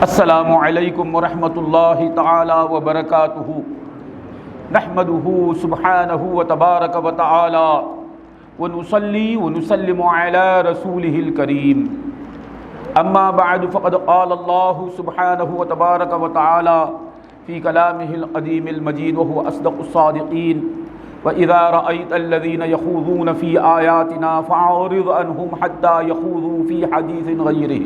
السلام علیکم ورحمۃ اللہ تعالی وبرکاتہ نحمده سبحانہ وتبارک وتعالی ونصلی ونسلم علی رسولہ الکریم اما بعد فقد قال اللہ سبحانہ وتبارک وتعالی فی کلامہ القدیم المجید وهو اصدق الصادقین وَإِذَا رَأَيْتَ الَّذِينَ يَخُوضُونَ فِي آيَاتِنَا فَأَعْرِضْ عَنْهُمْ حَتَّى يَخُوضُوا فِي حَدِيثٍ غَيْرِهِ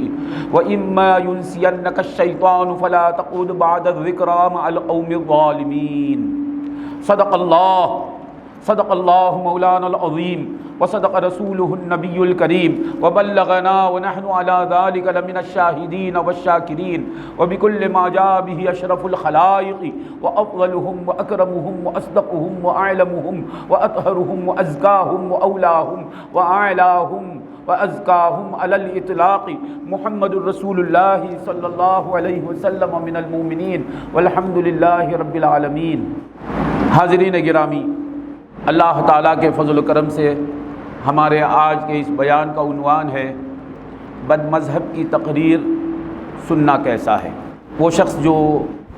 وَإِمَّا يُنْسِيَنَّكَ الشَّيْطَانُ فَلَا تَقْعُدْ بَعْدَ الذِّكْرَىٰ مَعَ الْقَوْمِ الظَّالِمِينَ صدق اللہ مولانا العظیم وصدق رسولہ النبی الکریم وبلغنا ونحن على ذلك لمن الشاہدین والشاکرین وبكل ما جاء به اشرف الخلائق وافضلهم واکرمهم واصدقهم واعلمهم واطهرهم وازکاهم واولاهم واعلاهم وازکاهم على الاطلاق محمد رسول اللہ صلی اللہ علیہ وسلم من المؤمنین والحمد للہ رب العالمین۔ حاضرین گرامی، اللہ تعالیٰ کے فضل و کرم سے ہمارے آج کے اس بیان کا عنوان ہے بد مذہب کی تقریر سننا کیسا ہے۔ وہ شخص جو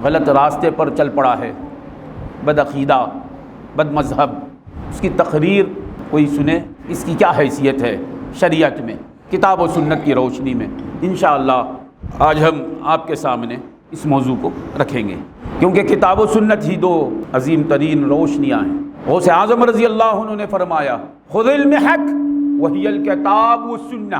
غلط راستے پر چل پڑا ہے، بد عقیدہ، بد مذہب، اس کی تقریر کوئی سنے، اس کی کیا حیثیت ہے شریعت میں، کتاب و سنت کی روشنی میں۔ انشاءاللہ آج ہم آپ کے سامنے اس موضوع کو رکھیں گے، کیونکہ کتاب و سنت ہی دو عظیم ترین روشنیاں ہیں۔ غوث اعظم رضی اللہ عنہ نے فرمایا خذ المحک وہی الکتاب والسنہ۔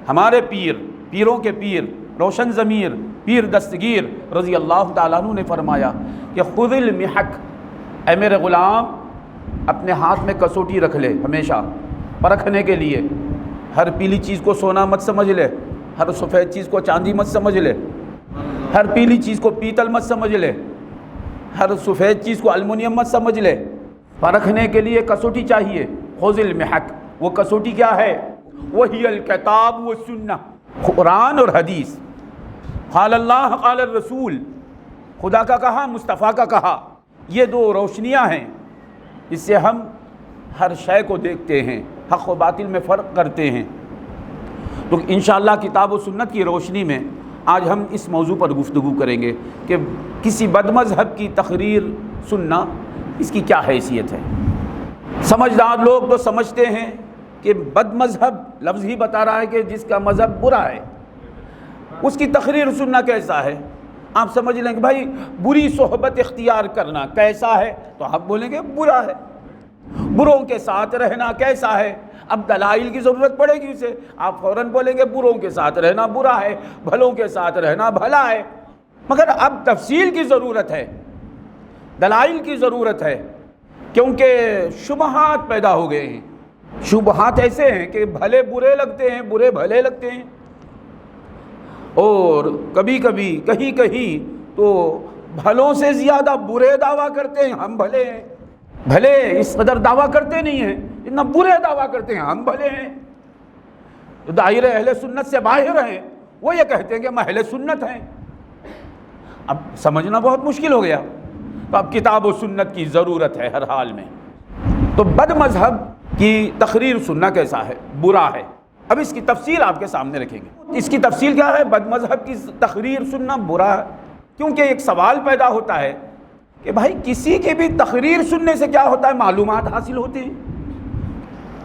ہمارے پیروں کے پیر روشن ضمیر پیر دستگیر رضی اللہ تعالیٰ عنہ نے فرمایا کہ خذ المحک، اے میرے غلام اپنے ہاتھ میں کسوٹی رکھ لے، ہمیشہ پرکھنے کے لیے۔ ہر پیلی چیز کو سونا مت سمجھ لے، ہر سفید چیز کو چاندی مت سمجھ لے، ہر پیلی چیز کو پیتل مت سمجھ لے، ہر سفید چیز کو الومنیم مت سمجھ لے۔ پرکھنے کے لیے کسوٹی چاہیے۔ خذ المحک، وہ کسوٹی کیا ہے؟ وہی الکتاب والسنہ، قرآن اور حدیث، قال اللہ قال الرسول، خدا کا کہا مصطفیٰ کا کہا، یہ دو روشنیاں ہیں، اس سے ہم ہر شے کو دیکھتے ہیں، حق و باطل میں فرق کرتے ہیں۔ تو انشاءاللہ کتاب و سنت کی روشنی میں آج ہم اس موضوع پر گفتگو کریں گے کہ کسی بد مذہب کی تقریر سننا اس کی کیا حیثیت ہے۔ سمجھدار لوگ تو سمجھتے ہیں کہ بد مذہب لفظ ہی بتا رہا ہے کہ جس کا مذہب برا ہے، اس کی تقریر سننا کیسا ہے۔ آپ سمجھ لیں کہ بھائی بری صحبت اختیار کرنا کیسا ہے، تو آپ بولیں گے برا ہے۔ بروں کے ساتھ رہنا کیسا ہے، اب دلائل کی ضرورت پڑے گی اسے، آپ فوراً بولیں گے بروں کے ساتھ رہنا برا ہے، بھلوں کے ساتھ رہنا بھلا ہے۔ مگر اب تفصیل کی ضرورت ہے، دلائل کی ضرورت ہے، کیونکہ شبہات پیدا ہو گئے ہیں۔ شبہات ایسے ہیں کہ بھلے برے لگتے ہیں، برے بھلے لگتے ہیں، اور کبھی کبھی کہیں تو بھلوں سے زیادہ برے دعویٰ کرتے ہیں ہم بھلے ہیں، بھلے اس قدر دعویٰ کرتے نہیں ہیں اتنا برے دعویٰ کرتے ہیں ہم بھلے ہیں۔ تو دائرہ اہل سنت سے باہر ہیں، وہ یہ کہتے ہیں کہ ہم اہل سنت ہیں۔ اب سمجھنا بہت مشکل ہو گیا، تو اب کتاب و سنت کی ضرورت ہے ہر حال میں۔ تو بد مذہب کی تقریر سننا کیسا ہے، برا ہے۔ اب اس کی تفصیل آپ کے سامنے رکھیں گے۔ اس کی تفصیل کیا ہے؟ بد مذہب کی تقریر سننا برا ہے، کیونکہ ایک سوال پیدا ہوتا ہے کہ بھائی کسی کی بھی تقریر سننے سے کیا ہوتا ہے؟ معلومات حاصل ہوتی ہیں۔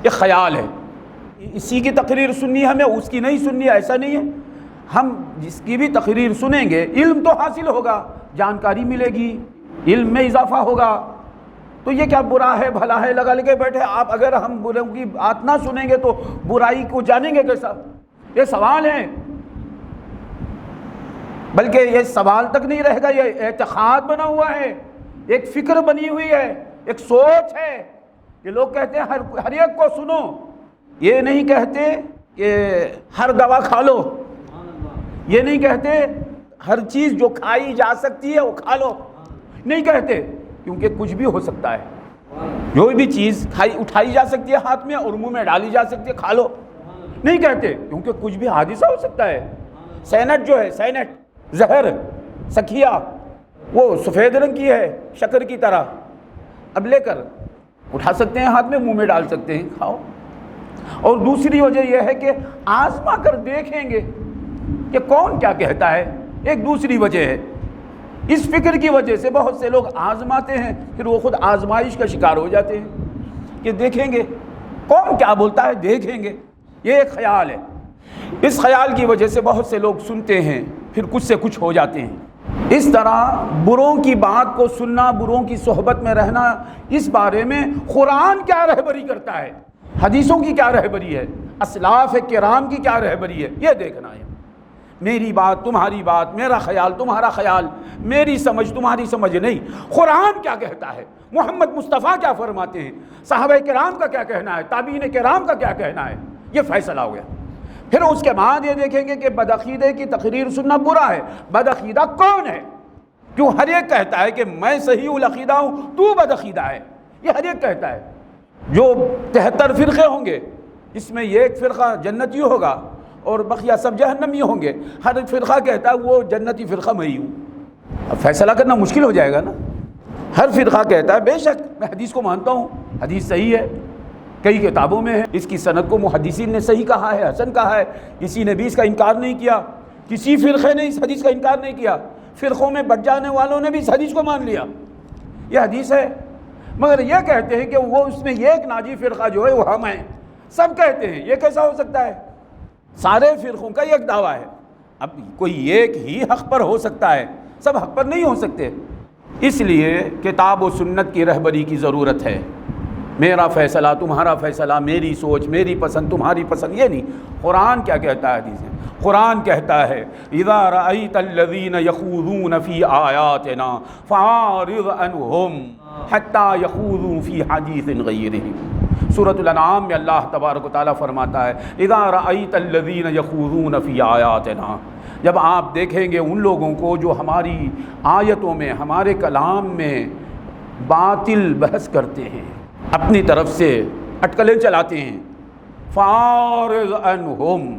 ایک خیال ہے اسی کی تقریر سننی ہمیں، اس کی نہیں سننی، ایسا نہیں ہے۔ ہم جس کی بھی تقریر سنیں گے علم تو حاصل ہوگا، جانکاری ملے گی، علم میں اضافہ ہوگا۔ تو یہ کیا برا ہے بھلا ہے لگا لے بیٹھے آپ؟ اگر ہم بروں کی بات نہ سنیں گے تو برائی کو جانیں گے کیسا؟ یہ سوال ہے، بلکہ یہ سوال تک نہیں رہے گا، یہ اعتقاد بنا ہوا ہے، ایک فکر بنی ہوئی ہے، ایک سوچ ہے کہ لوگ کہتے ہیں ہر ایک کو سنو، یہ نہیں کہتے کہ ہر دوا کھا لو، یہ نہیں کہتے ہر چیز جو کھائی جا سکتی ہے وہ کھا لو، نہیں کہتے، کیونکہ کچھ بھی ہو سکتا ہے۔ جو بھی چیز اٹھائی جا سکتی ہے ہاتھ میں اور منہ میں ڈالی جا سکتی ہے کھا لو، نہیں کہتے، کیونکہ کچھ بھی حادثہ ہو سکتا ہے۔ سینٹ جو ہے، سینٹ زہر سکھیا، وہ سفید رنگ کی ہے شکر کی طرح، اب لے کر اٹھا سکتے ہیں ہاتھ میں، منہ میں ڈال سکتے ہیں، کھاؤ۔ اور دوسری وجہ یہ ہے کہ آزما کر دیکھیں گے کہ کون کیا کہتا ہے۔ ایک دوسری وجہ ہے، اس فکر کی وجہ سے بہت سے لوگ آزماتے ہیں، پھر وہ خود آزمائش کا شکار ہو جاتے ہیں کہ دیکھیں گے کون کیا بولتا ہے، دیکھیں گے، یہ ایک خیال ہے۔ اس خیال کی وجہ سے بہت سے لوگ سنتے ہیں، پھر کچھ سے کچھ ہو جاتے ہیں۔ اس طرح بروں کی بات کو سننا، بروں کی صحبت میں رہنا، اس بارے میں قرآن کیا رہبری کرتا ہے، حدیثوں کی کیا رہبری ہے، اسلاف کرام کی کیا رہبری ہے، یہ دیکھنا ہے۔ میری بات تمہاری بات، میرا خیال تمہارا خیال، میری سمجھ تمہاری سمجھ نہیں، قرآن کیا کہتا ہے، محمد مصطفیٰ کیا فرماتے ہیں، صحابہ کرام کا کیا کہنا ہے، تابعین کرام کا کیا کہنا ہے، یہ فیصلہ ہو گیا۔ پھر اس کے بعد یہ دیکھیں گے کہ بدعقیدے کی تقریر سننا برا ہے۔ بدعقیدہ کون ہے؟ کیوں ہر ایک کہتا ہے کہ میں صحیح العقیدہ ہوں، تو بدعقیدہ ہے، یہ ہر ایک کہتا ہے۔ جو 73 فرقے ہوں گے، اس میں یہ ایک فرقہ جنتی ہوگا اور بقیہ سب جہنمی ہوں گے، ہر ایک فرقہ کہتا ہے وہ جنتی فرقہ میں ہی ہوں۔ اب فیصلہ کرنا مشکل ہو جائے گا نا۔ ہر فرقہ کہتا ہے بے شک میں حدیث کو مانتا ہوں، حدیث صحیح ہے، کئی کتابوں میں ہے، اس کی سند کو محدثین نے صحیح کہا ہے، حسن کہا ہے، کسی نے بھی اس کا انکار نہیں کیا، کسی فرقے نے اس حدیث کا انکار نہیں کیا، فرقوں میں بٹ جانے والوں نے بھی اس حدیث کو مان لیا، یہ حدیث ہے۔ مگر یہ کہتے ہیں کہ وہ اس میں ایک ناجی فرقہ جو ہے وہ ہم ہیں، سب کہتے ہیں، یہ کیسا ہو سکتا ہے؟ سارے فرقوں کا ایک دعویٰ ہے، اب کوئی ایک ہی حق پر ہو سکتا ہے، سب حق پر نہیں ہو سکتے۔ اس لیے کتاب و سنت کی رہبری کی ضرورت ہے۔ میرا فیصلہ تمہارا فیصلہ، میری سوچ میری پسند تمہاری پسند، یہ نہیں۔ قرآن کیا کہتا ہے حدیث میں؟ قرآن کہتا ہے اذا رأیت الذین یخوضون فی آیاتنا فاعرض عنہم حتی یخوضوا فی حدیث غیرہ۔ سورۃ الانعام میں اللہ تبارک و تعالیٰ فرماتا ہے اذا رأیت الذین یخوضون فی آیاتنا، جب آپ دیکھیں گے ان لوگوں کو جو ہماری آیتوں میں، ہمارے کلام میں باطل بحث کرتے ہیں، اپنی طرف سے اٹکلیں چلاتے ہیں، فاعرض عنہم،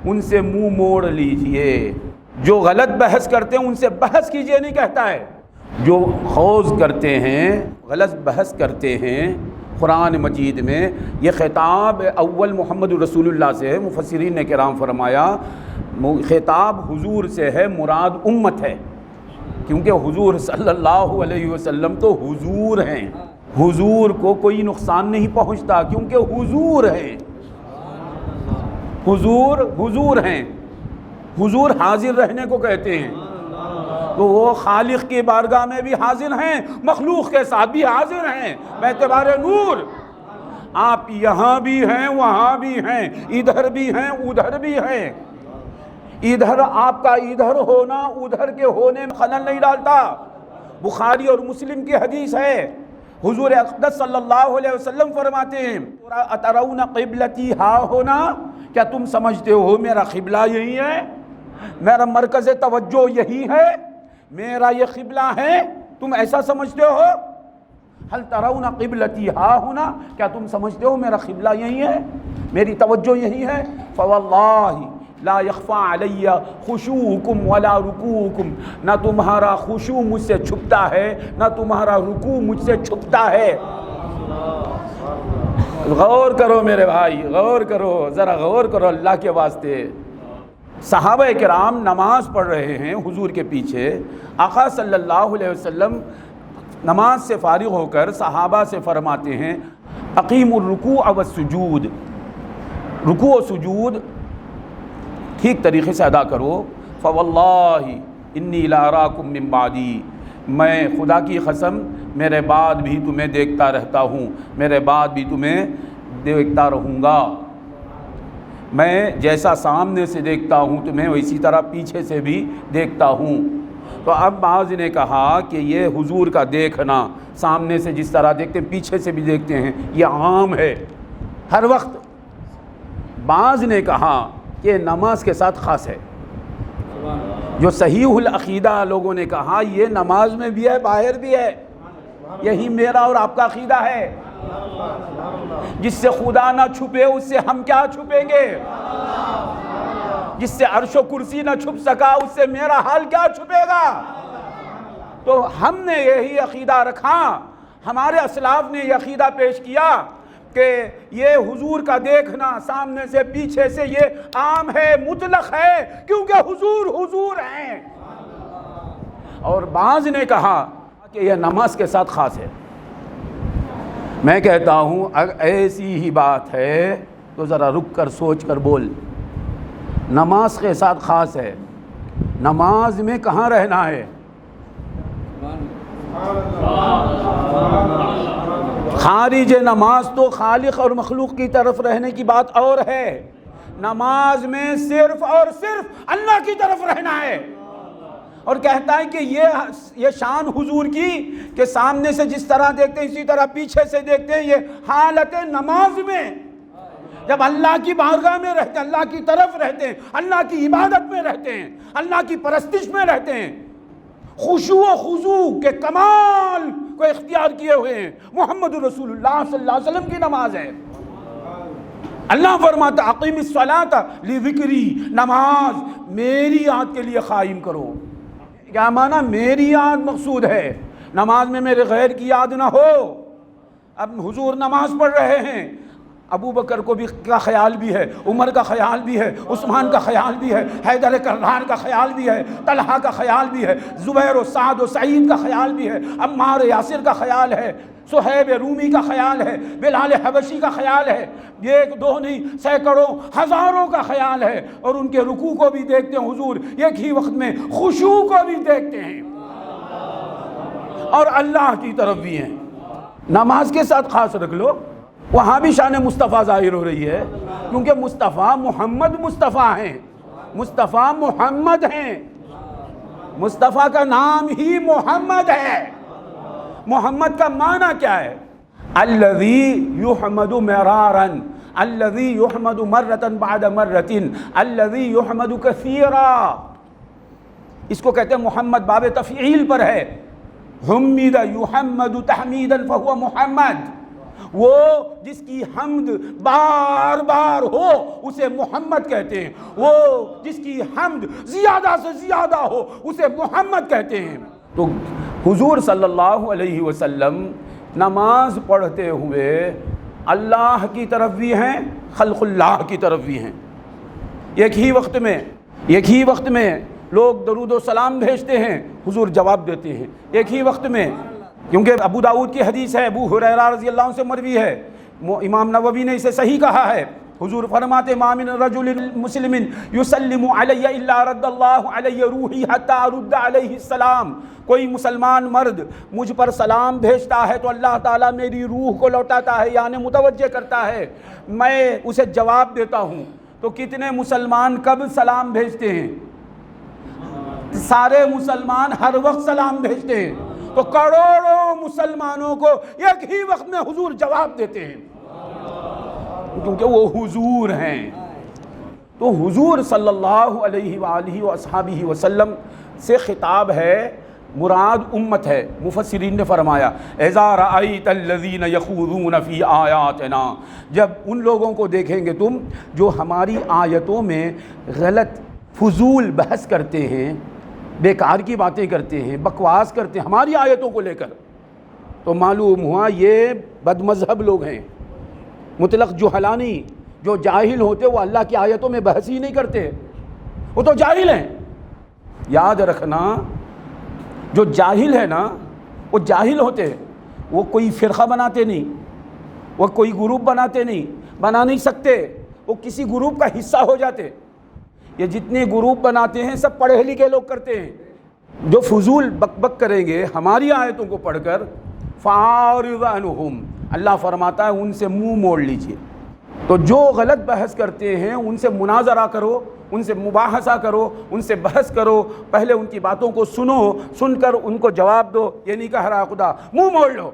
ان سے منہ موڑ لیجئے۔ جو غلط بحث کرتے ہیں ان سے بحث کیجئے نہیں کہتا ہے، جو خوض کرتے ہیں، غلط بحث کرتے ہیں قرآن مجید میں، یہ خطاب اول محمد رسول اللہ سے ہے۔ مفسرین نے کرام فرمایا خطاب حضور سے ہے، مراد امت ہے، کیونکہ حضور صلی اللہ علیہ وسلم تو حضور ہیں، حضور کو کوئی نقصان نہیں پہنچتا کیونکہ حضور ہیں، حضور ہیں، حضور حاضر رہنے کو کہتے ہیں، تو وہ خالق کی بارگاہ میں بھی حاضر ہیں، مخلوق کے ساتھ بھی حاضر ہیں باعتبار نور۔ آپ یہاں بھی ہیں، وہاں بھی ہیں، ادھر بھی ہیں، ادھر بھی ہیں۔ ادھر آپ کا ادھر ہونا ادھر کے ہونے میں خلل نہیں ڈالتا۔ بخاری اور مسلم کی حدیث ہے، حضور اقدس صلی اللہ علیہ وسلم فرماتے ہیں اترون قبلتی ہا ہونا، کیا تم سمجھتے ہو میرا قبلہ یہی ہے، میرا مرکز توجہ یہی ہے، میرا یہ قبلہ ہے، تم ایسا سمجھتے ہو؟ حل ترون قبلتی ہا ہونا، کیا تم سمجھتے ہو میرا قبلہ یہی ہے، میری توجہ یہی ہے؟ فواللہ لا یخفی علی خشوعکم ولا رکوعکم، نہ تمہارا خشوع مجھ سے چھپتا ہے نہ تمہارا رکوع مجھ سے چھپتا ہے۔ غور کرو میرے بھائی، غور کرو، ذرا غور کرو اللہ کے واسطے۔ صحابہ کرام نماز پڑھ رہے ہیں حضور کے پیچھے، آقا صلی اللہ علیہ وسلم نماز سے فارغ ہو کر صحابہ سے فرماتے ہیں اقیموا الرکوع والسجود، رکوع و سجود ٹھیک طریقے سے ادا کرو۔ فواللہ انی لاراکم من بعدی، میں خدا کی قسم میرے بعد بھی تمہیں دیکھتا رہتا ہوں، میرے بعد بھی تمہیں دیکھتا رہوں گا، میں جیسا سامنے سے دیکھتا ہوں تمہیں اسی طرح پیچھے سے بھی دیکھتا ہوں۔ تو اب بعض نے کہا کہ یہ حضور کا دیکھنا سامنے سے جس طرح دیکھتے ہیں پیچھے سے بھی دیکھتے ہیں یہ عام ہے ہر وقت۔ بعض نے کہا کہ نماز کے ساتھ خاص ہے، جو صحیح العقیدہ لوگوں نے کہا یہ نماز میں بھی ہے باہر بھی ہے، یہی میرا اور آپ کا عقیدہ ہے، جس سے خدا نہ چھپے اس سے ہم کیا چھپیں گے، جس سے عرش و کرسی نہ چھپ سکا اس سے میرا حال کیا چھپے گا۔ تو ہم نے یہی عقیدہ رکھا، ہمارے اسلاف نے یہ عقیدہ پیش کیا، کہ یہ حضور کا دیکھنا سامنے سے پیچھے سے یہ عام ہے، مطلق ہے، کیونکہ حضور حضور ہیں۔ اور بعض نے کہا کہ یہ نماز کے ساتھ خاص ہے۔ میں کہتا ہوں اگر ایسی ہی بات ہے تو ذرا رک کر سوچ کر بول۔ نماز کے ساتھ خاص ہے، نماز میں کہاں رہنا ہے؟ خارج نماز تو خالق اور مخلوق کی طرف رہنے کی بات اور ہے، نماز میں صرف اور صرف اللہ کی طرف رہنا ہے۔ اور کہتا ہے کہ یہ شان حضور کی کہ سامنے سے جس طرح دیکھتے ہیں اسی طرح پیچھے سے دیکھتے ہیں، یہ حالت نماز میں جب اللہ کی بارگاہ میں رہتے ہیں، اللہ کی طرف رہتے ہیں، اللہ کی عبادت میں رہتے ہیں، اللہ کی پرستش میں رہتے ہیں، خشوع و خضوع کے کمال کو اختیار کیے ہوئے ہیں۔ محمد رسول اللہ صلی اللہ علیہ وسلم کی نماز ہے۔ اللہ فرماتا اقیم الصلاۃ لذکری، نماز میری یاد کے لیے قائم کرو۔ کیا معنی؟ میری یاد مقصود ہے، نماز میں میرے غیر کی یاد نہ ہو۔ اب حضور نماز پڑھ رہے ہیں، ابو بکر کو بھی کا خیال بھی ہے، عمر کا خیال بھی ہے، عثمان کا خیال بھی ہے، حیدر کرار کا خیال بھی ہے، طلحہ کا خیال بھی ہے، زبیر و سعد و سعید کا خیال بھی ہے، عمار یاسر کا خیال ہے، صہیب رومی کا خیال ہے، بلال حبشی کا خیال ہے، ایک دو نہیں سینکڑوں ہزاروں کا خیال ہے۔ اور ان کے رکوع کو بھی دیکھتے ہیں حضور، ایک ہی وقت میں خشوع کو بھی دیکھتے ہیں اور اللہ کی طرف بھی ہیں۔ نماز کے ساتھ خاص رکھ لو، وہاں بھی شان مصطفیٰ ظاہر ہو رہی ہے، کیونکہ مصطفیٰ محمد مصطفیٰ ہیں، مصطفیٰ محمد ہیں، مصطفیٰ کا نام ہی محمد ہے۔ محمد کا معنی کیا ہے؟ الذی یحمد مرارا، الذی یحمد مرۃ بعد مرۃ، الذی یحمد کثیرا۔ اس کو کہتے ہیں محمد، باب تفعیل پر ہے۔ حمد یحمد تحمیدا فہو محمد، وہ جس کی حمد بار بار ہو اسے محمد کہتے ہیں، وہ جس کی حمد زیادہ سے زیادہ ہو اسے محمد کہتے ہیں۔ تو حضور صلی اللہ علیہ وسلم نماز پڑھتے ہوئے اللہ کی طرف بھی ہیں، خلق اللہ کی طرف بھی ہیں۔ ایک ہی وقت میں لوگ درود و سلام بھیجتے ہیں، حضور جواب دیتے ہیں ایک ہی وقت میں، کیونکہ ابو داؤد کی حدیث ہے، ابو ہریرہ رضی اللہ عنہ سے مروی ہے، امام نووی نے اسے صحیح کہا ہے۔ حضور فرماتے ما من رجل مسلم یسلم علی الا رد اللہ علی روحی حتی ارد علیہ السلام، کوئی مسلمان مرد مجھ پر سلام بھیجتا ہے تو اللہ تعالیٰ میری روح کو لوٹاتا ہے، یعنی متوجہ کرتا ہے، میں اسے جواب دیتا ہوں۔ تو کتنے مسلمان کب سلام بھیجتے ہیں؟ سارے مسلمان ہر وقت سلام بھیجتے ہیں، تو کروڑوں مسلمانوں کو ایک ہی وقت میں حضور جواب دیتے ہیں، کیونکہ وہ حضور ہیں۔ تو حضور صلی اللہ علیہ وآلہ وصحبہ وسلم سے خطاب ہے، مراد امت ہے۔ مفسرین نے فرمایا اذا رأیت الذین یخوضون فی آیاتنا، جب ان لوگوں کو دیکھیں گے تم جو ہماری آیتوں میں غلط فضول بحث کرتے ہیں، بیکار کی باتیں کرتے ہیں، بکواس کرتے ہیں ہماری آیتوں کو لے کر، تو معلوم ہوا یہ بد مذہب لوگ ہیں، مطلق جہلانی۔ جو جاہل ہوتے وہ اللہ کی آیتوں میں بحث ہی نہیں کرتے، وہ تو جاہل ہیں۔ یاد رکھنا، جو جاہل ہے نا وہ جاہل ہوتے ہیں، وہ کوئی فرقہ بناتے نہیں، وہ کوئی گروپ بناتے نہیں، بنا نہیں سکتے، وہ کسی گروپ کا حصہ ہو جاتے۔ یہ جتنے گروپ بناتے ہیں سب پڑھے لکھے لوگ کرتے ہیں۔ جو فضول بک بک کریں گے ہماری آیتوں کو پڑھ کر، فَأَعْرِضْ عَنْهُمْ، اللہ فرماتا ہے ان سے منہ موڑ لیجئے۔ تو جو غلط بحث کرتے ہیں ان سے مناظرہ کرو، ان سے مباحثہ کرو، ان سے بحث کرو، پہلے ان کی باتوں کو سنو، سن کر ان کو جواب دو۔ یہ نہیں کہہ رہا خدا، منہ موڑ لو،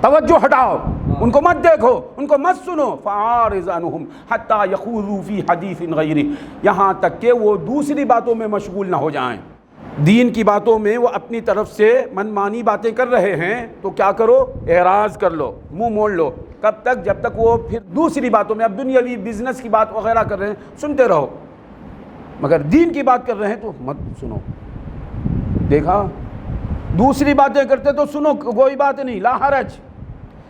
توجہ ہٹاؤ، ان کو مت دیکھو، ان کو مت سنو۔ فَأَعْرِضْ عَنْهُمْ حَتَّى يَخُوضُوا فِي حَدِيثٍ غَيْرِهِ، یہاں تک کہ وہ دوسری باتوں میں مشغول نہ ہو جائیں۔ دین کی باتوں میں وہ اپنی طرف سے منمانی باتیں کر رہے ہیں تو کیا کرو؟ اعراض کر لو، منہ موڑ لو۔ کب تک؟ جب تک وہ پھر دوسری باتوں میں، اب دنیاوی بزنس کی بات وغیرہ کر رہے ہیں سنتے رہو، مگر دین کی بات کر رہے ہیں تو مت سنو۔ دیکھا، دوسری باتیں کرتے تو سنو، کوئی بات نہیں، لا حرج،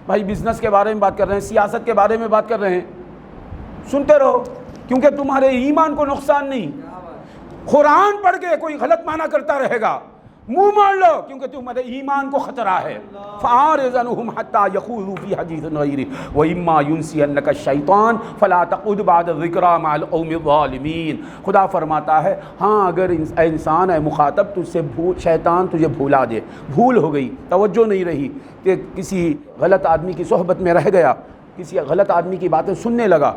بھائی بزنس کے بارے میں بات کر رہے ہیں، سیاست کے بارے میں بات کر رہے ہیں، سنتے رہو، کیونکہ تمہارے ایمان کو نقصان نہیں۔ قرآن پڑھ کے کوئی غلط معنی کرتا رہے گا، منہ مار لو، کیونکہ تمہارے ایمان کو خطرہ ہے۔ فَأَعْرِضْ عَنْهُمْ حَتَّى يَخُوضُوا فِي حَدِيثٍ غَيْرِهِ وَإِمَّا يُنْسِيَنَّكَ الشَّيْطَانُ فَلَا تَقْعُدْ بَعْدَ الذِّكْرَىٰ مَعَ الْقَوْمِ الظَّالِمِينَ۔ خدا فرماتا ہے ہاں اگر انسان ہے مخاطب تجھ سے شیطان تجھے بھولا دے، بھول ہو گئی، توجہ نہیں رہی کہ کسی غلط آدمی کی صحبت میں رہ گیا، کسی غلط آدمی کی باتیں سننے لگا،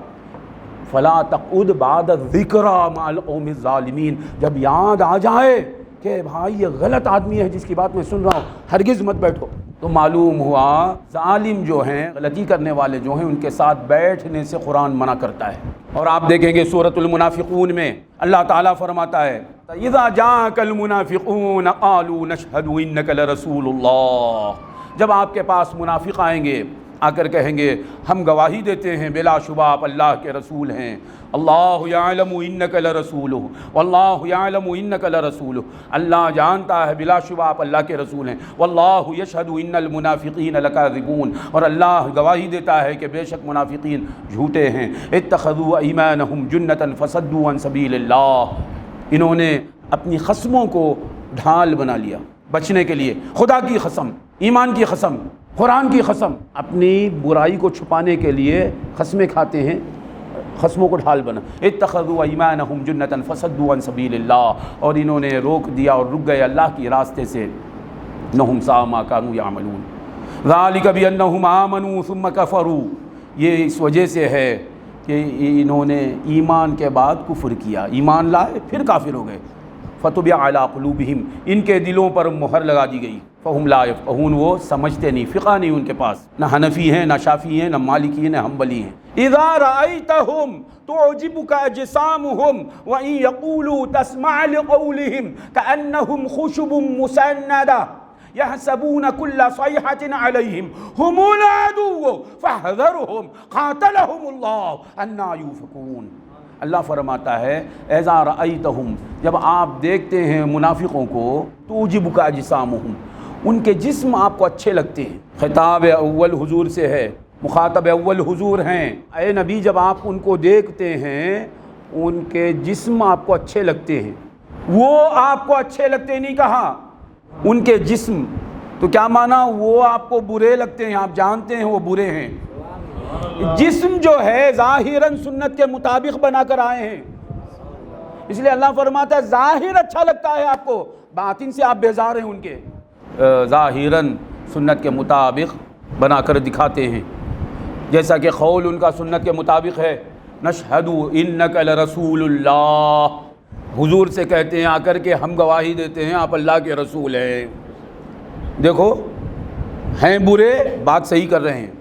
فَلَا تَقْعُدْ بَعْدَ الذِّكْرَىٰ مَعَ الْقَوْمِ الظَّالِمِينَ، جب یاد آ جائے کہ بھائی یہ غلط آدمی ہے جس کی بات میں سن رہا ہوں، ہرگز مت بیٹھو۔ تو معلوم ہوا ظالم جو ہیں، غلطی کرنے والے جو ہیں، ان کے ساتھ بیٹھنے سے قرآن منع کرتا ہے۔ اور آپ دیکھیں گے سورۃ المنافقون میں اللہ تعالیٰ فرماتا ہے اِذَا جَاءَكَ الْمُنَافِقُونَ قَالُوا نَشْهَدُ إِنَّكَ لَرَسُولُ اللَّهِ، جب آپ کے پاس منافق آئیں گے، آ کر کہیں گے ہم گواہی دیتے ہیں بلا شبہ آپ اللہ کے رسول ہیں، اللہ یعلم انک لرسولہ واللہ یعلم انک لرسولہ، اللہ جانتا ہے بلا شبہ آپ اللہ کے رسول ہیں، واللہ یشہد ان المنافقین لکاذبون، اور اللہ گواہی دیتا ہے کہ بے شک منافقین جھوٹے ہیں۔ اتخذوا ایمانہم جنۃ فصدوا عن سبیل اللہ، انہوں نے اپنی قسموں کو ڈھال بنا لیا بچنے کے لیے، خدا کی قسم، ایمان کی قسم، قرآن کی قسم، اپنی برائی کو چھپانے کے لیے قسمیں کھاتے ہیں، قسموں کو ڈھال بنا۔ اتخذوا ایمانہم جنۃ فصدوا عن سبیل اللہ، اور انہوں نے روک دیا اور رک گئے اللہ کی راستے سے۔ انہم ساء ما کانوا یعملون ذالک بانہم آمنوا ثم کفروا، یہ اس وجہ سے ہے کہ انہوں نے ایمان کے بعد کفر کیا، ایمان لائے پھر کافر ہو گئے۔ فطبع علی قلوبہم، ان کے دلوں پر مہر لگا دی گئی۔ فہم لا یفقہون، وہ سمجھتے نہیں، فقہ نہیں ان کے پاس، نہ حنفی ہیں، نہ شافعی ہیں، نہ مالکی ہیں، نہ حنبلی ہیں۔ اذا رأیتہم تعجبک اجسامہم وإن یقولوا تسمع لقولہم کأنہم خشب مسندہ یحسبون کل صیحۃ علیہم ہم العدو فاحذرہم قاتلہم اللہ انا یؤفکون۔ اللہ فرماتا ہے اذا رأیتہم، جب آپ دیکھتے ہیں منافقوں کو، تعجبک اجسامہم، ان کے جسم آپ کو اچھے لگتے ہیں۔ خطاب اول حضور سے ہے، مخاطب اول حضور ہیں، اے نبی جب آپ ان کو دیکھتے ہیں ان کے جسم آپ کو اچھے لگتے ہیں، وہ آپ کو اچھے لگتے نہیں کہا، ان کے جسم، تو کیا معنی؟ وہ آپ کو برے لگتے ہیں، آپ جانتے ہیں وہ برے ہیں۔ جسم جو ہے ظاہراً سنت کے مطابق بنا کر آئے ہیں، اس لیے اللہ فرماتا ہے ظاہر اچھا لگتا ہے آپ کو، باطن سے آپ بیزار ہیں ان کے۔ ظاہراً سنت کے مطابق بنا کر دکھاتے ہیں، جیسا کہ قول ان کا سنت کے مطابق ہے، نشہد انک لرسول اللہ، حضور سے کہتے ہیں آ کر کے ہم گواہی دیتے ہیں آپ اللہ کے رسول ہیں۔ دیکھو ہیں برے، بات صحیح کر رہے ہیں۔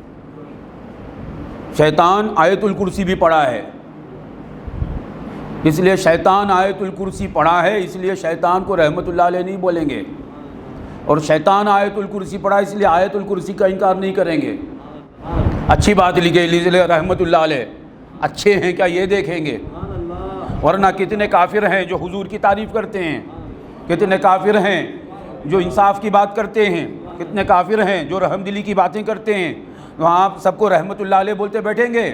شیطان آیت الکرسی بھی پڑھا ہے، اس لیے شیطان آیت الکرسی پڑھا ہے، اس لیے شیطان کو رحمت اللہ علیہ نہیں بولیں گے، اور شیطان آیت الکرسی پڑھا اس لیے آیت الکرسی کا انکار نہیں کریں گے۔ اچھی بات لکھے اس لیے رحمت اللہ علیہ، اچھے ہیں کیا یہ دیکھیں گے، ورنہ کتنے کافر ہیں جو حضور کی تعریف کرتے ہیں، کتنے کافر ہیں جو انصاف کی بات کرتے ہیں، کتنے کافر ہیں جو رحم دلی کی باتیں کرتے ہیں، تو آپ سب کو رحمت اللہ علیہ بولتے بیٹھیں گے؟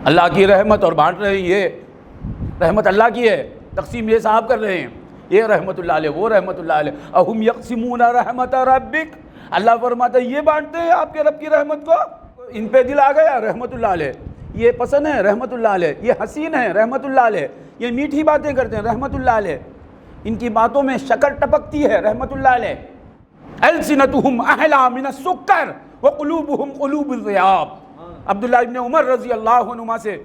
اللہ کی رحمت اور بانٹ رہے ہیں، یہ رحمت اللہ کی ہے، تقسیم یہ صاحب کر رہے ہیں، یہ رحمت اللہ علیہ، وہ رحمت اللہ علیہ۔ اہم یقسمون رحمت ربک، اللہ فرماتا ہے یہ بانٹتے ہیں آپ کے رب کی رحمت کو، ان پہ دل آ گیا رحمت اللہ علیہ، یہ پسند ہے رحمت اللہ علیہ، یہ حسین ہے رحمت اللہ علیہ، یہ میٹھی باتیں کرتے ہیں رحمت اللہ علیہ، ان کی باتوں میں شکر ٹپکتی ہے رحمت اللہ علیہ۔ السنتہم احلی من السکر وقلوبہم قلوب الذئاب، عبداللہ ابن عمر رضی اللہ عنہما سے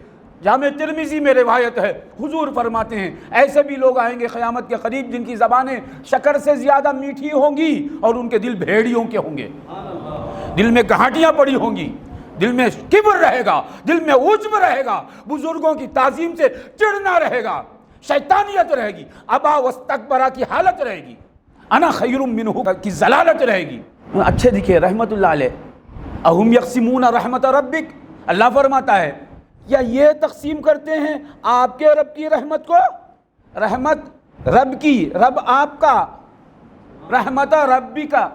جامع ترمذی میں روایت ہے، حضور فرماتے ہیں ایسے بھی لوگ آئیں گے قیامت کے قریب جن کی زبانیں شکر سے زیادہ میٹھی ہوں گی اور ان کے دل بھیڑیوں کے ہوں گے، دل میں گھاٹیاں پڑی ہوں گی، دل میں کبر رہے گا، دل میں عجب رہے گا، بزرگوں کی تعظیم سے چڑھنا رہے گا، شیطانیت رہے گی، ابا واستکبرا کی حالت رہے گی، انا خیر منہ کی ضلالت رہے گی۔ اچھے دکھے رحمت اللہ علیہ۔ اہم یقسمون رحمت ربک، اللہ فرماتا ہے یا یہ تقسیم کرتے ہیں آپ کے رب کی رحمت کو، رحمت رب کی، رب آپ کا، رحمت ربی کا،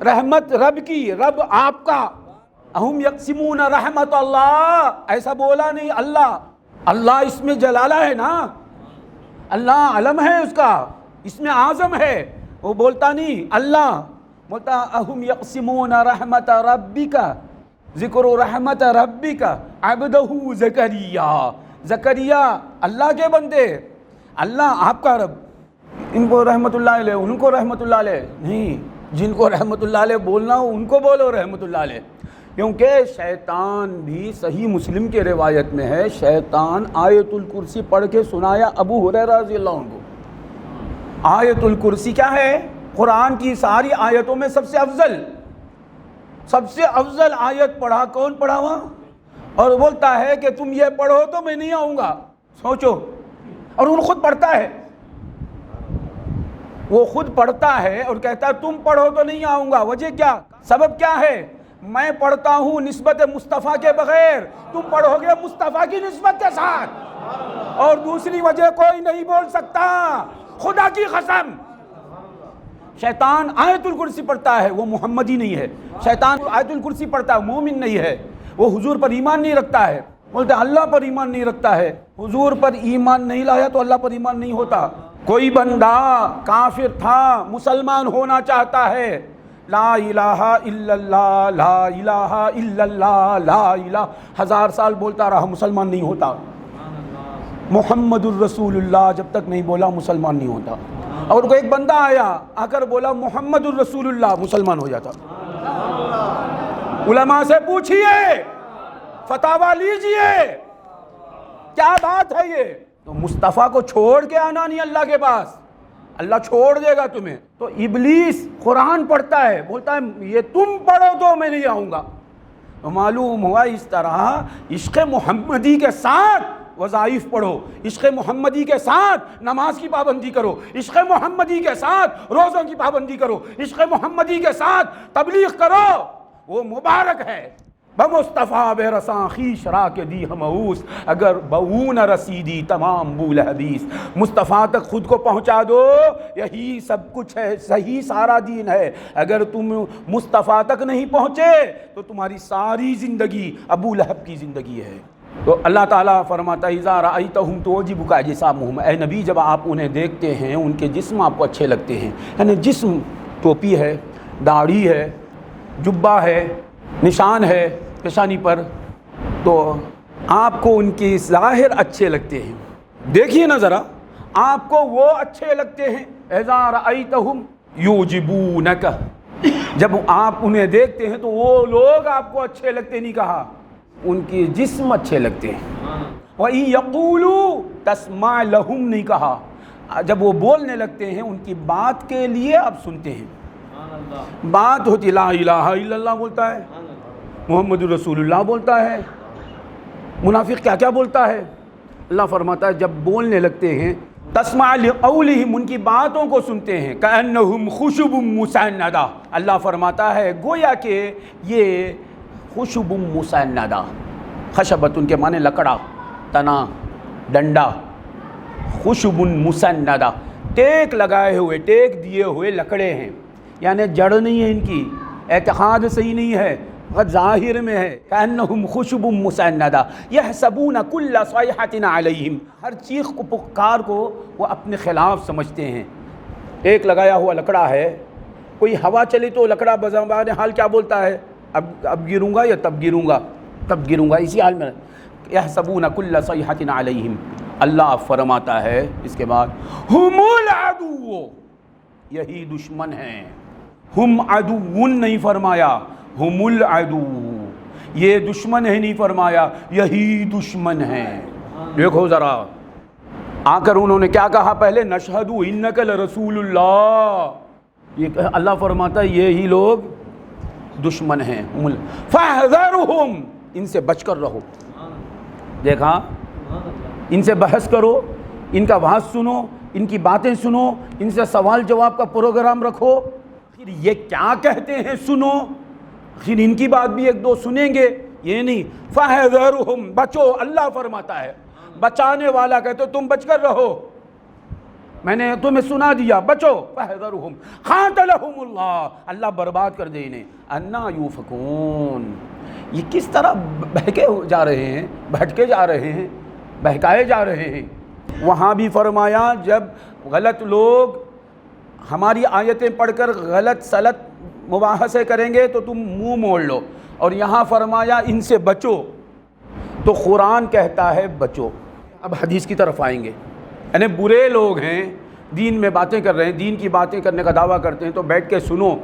رحمت رب کی، رب آپ کا، اہم یقسمون رحمت اللہ، ایسا بولا نہیں اللہ. اللہ اس میں جلالہ ہے نا، اللہ علم ہے اس کا، اس میں اعظم ہے. وہ بولتا نہیں اللہ، بولتا اہم یقسمون رحمت ربک، ذکر رحمت ربک عبدہ زکریا. زکریا اللہ کے بندے، اللہ آپ کا رب. ان کو رحمت اللہ علیہ، ان کو رحمت اللہ علیہ نہیں، جن کو رحمت اللہ علیہ بولنا ہو ان کو بولو رحمت اللہ علیہ. کیونکہ شیطان بھی صحیح مسلم کے روایت میں ہے، شیطان آیت الکرسی پڑھ کے سنایا ابو ہریرہ رضی اللہ عنہ کو. آیت الکرسی کیا ہے؟ قرآن کی ساری آیتوں میں سب سے افضل آیت پڑھا. کون پڑھا ہوا؟ اور بولتا ہے کہ تم یہ پڑھو تو میں نہیں آؤں گا. سوچو. اور وہ خود پڑھتا ہے، وہ خود پڑھتا ہے اور کہتا ہے تم پڑھو تو نہیں آؤں گا. وجہ کیا؟ سبب کیا ہے؟ میں پڑھتا ہوں نسبت مصطفیٰ کے بغیر، تم پڑھو گے مصطفیٰ کی نسبت کے ساتھ. اور دوسری وجہ کوئی نہیں بول سکتا، خدا کی قسم. شیطان آیت الکرسی پڑھتا ہے، وہ محمدی نہیں ہے. شیطان آیت الکرسی پڑھتا ہے، مومن نہیں ہے. وہ حضور پر ایمان نہیں رکھتا ہے، بولتے اللہ پر ایمان نہیں رکھتا ہے. حضور پر ایمان نہیں لایا تو اللہ پر ایمان نہیں ہوتا. کوئی بندہ کافر تھا، مسلمان ہونا چاہتا ہے، لا الہ الا اللہ، لا الہ الا اللہ، لا الہ 1000 سال بولتا رہا، مسلمان نہیں ہوتا. محمد الرسول اللہ جب تک نہیں بولا مسلمان نہیں ہوتا. اور کوئی ایک بندہ آیا آ کر بولا محمد الرسول اللہ، مسلمان ہو جاتا. علماء سے پوچھئے، فتاویٰ لیجئے، کیا بات ہے یہ؟ تو مصطفیٰ کو چھوڑ کے آنا نہیں اللہ کے پاس، اللہ چھوڑ دے گا تمہیں. تو ابلیس قرآن پڑھتا ہے، بولتا ہے یہ تم پڑھو تو میں نہیں آؤں گا. تو معلوم ہوا اس طرح عشق محمدی کے ساتھ وظائف پڑھو، عشق محمدی کے ساتھ نماز کی پابندی کرو، عشق محمدی کے ساتھ روزوں کی پابندی کرو، عشق محمدی کے ساتھ تبلیغ کرو. وہ مبارک ہے. بمصطفیٰ بے رساں خیش را کے دی ہمعوس، اگر بہو نہ رسیدی تمام بول حدیث. مصطفیٰ تک خود کو پہنچا دو، یہی سب کچھ ہے، صحیح سارا دین ہے. اگر تم مصطفیٰ تک نہیں پہنچے تو تمہاری ساری زندگی ابو لہب کی زندگی ہے. تو اللہ تعالیٰ فرماتا ہے اذا رأیتہم تعجبک اجسامہم، اے نبی جب آپ انہیں دیکھتے ہیں ان کے جسم آپ کو اچھے لگتے ہیں. یعنی جسم، ٹوپی ہے، داڑھی ہے، جبہ ہے، نشان ہے پیشانی پر، تو آپ کو ان کی ظاہر اچھے لگتے ہیں. دیکھیے نا ذرا، آپ کو وہ اچھے لگتے ہیں. اذا رأیتہم یعجبونک، جب آپ انہیں دیکھتے ہیں تو وہ لوگ آپ کو اچھے لگتے نہیں کہا، ان کی جسم اچھے لگتے ہیں. وَإِن يَقُولُوا تَسْمَعْ لَهُمْ نہیں کہا، جب وہ بولنے لگتے ہیں ان کی بات کے لیے آپ سنتے ہیں. بات ہوتی لا الہ الا اللہ بولتا ہے، محمد رسول اللہ بولتا ہے. منافق کیا کیا بولتا ہے؟ اللہ فرماتا ہے جب بولنے لگتے ہیں تسمع لقولہم، ان کی باتوں کو سنتے ہیں. کأنہم خشب مسندہ، اللہ فرماتا ہے گویا کہ یہ خشب مسندہ، خشبت ان کے معنی لکڑا، تنا، ڈنڈا. خشب مسندہ، ٹیک لگائے ہوئے، ٹیک دیے ہوئے لکڑے ہیں. یعنی جڑ نہیں ہے ان کی، اعتقاد صحیح نہیں ہے، فقط ظاہر میں ہے. کأنہم خشب مسندہ یحسبون کل صیحۃ علیہم، ہر چیخ کو پکار کو وہ اپنے خلاف سمجھتے ہیں. ایک لگایا ہوا لکڑا ہے، کوئی ہوا چلی تو لکڑا بزبان حال کیا بولتا ہے؟ اب گروں گا یا تب گروں گا، تب گروں گا، اسی حال میں. یحسبون کل صیحۃ علیہم، اللہ فرماتا ہے اس کے بعد ہم العدو، یہی دشمن ہیں. ہم عدو نہیں فرمایا، ہم العدو، یہ دشمن ہے نہیں فرمایا، یہی دشمن ہیں. دیکھو ذرا آ کر انہوں نے کیا کہا پہلے؟ نشہد انک لرسول اللہ، یہ اللہ فرماتا ہے یہی لوگ دشمن ہیں. فاحذرہم، ان سے بچ کر رہو. دیکھا، ان سے بحث کرو، ان کا بحث سنو، ان کی باتیں سنو، ان سے سوال جواب کا پروگرام رکھو. پھر یہ کیا کہتے ہیں سنو، پھر ان کی بات بھی ایک دو سنیں گے، یہ نہیں. فاحذرہم، بچو. اللہ فرماتا ہے بچانے والا کہتے تم بچ کر رہو. میں نے تمہیں سنا دیا، بچو، فاحذرہم قاتلہم اللہ، اللہ برباد کر دے انہیں، انا یوفکون، یہ کس طرح بہکے جا رہے ہیں، بھٹکے جا رہے ہیں، بہکائے جا رہے ہیں۔ وہاں بھی فرمایا جب غلط لوگ ہماری آیتیں پڑھ کر غلط سلط مباحثے کریں گے تو تم منہ موڑ لو، اور یہاں فرمایا ان سے بچو، تو قرآن کہتا ہے بچو۔ اب حدیث کی طرف آئیں گے، یعنی برے لوگ ہیں، دین میں باتیں کر رہے ہیں، دین کی باتیں کرنے کا دعویٰ کرتے ہیں، تو بیٹھ کے سنو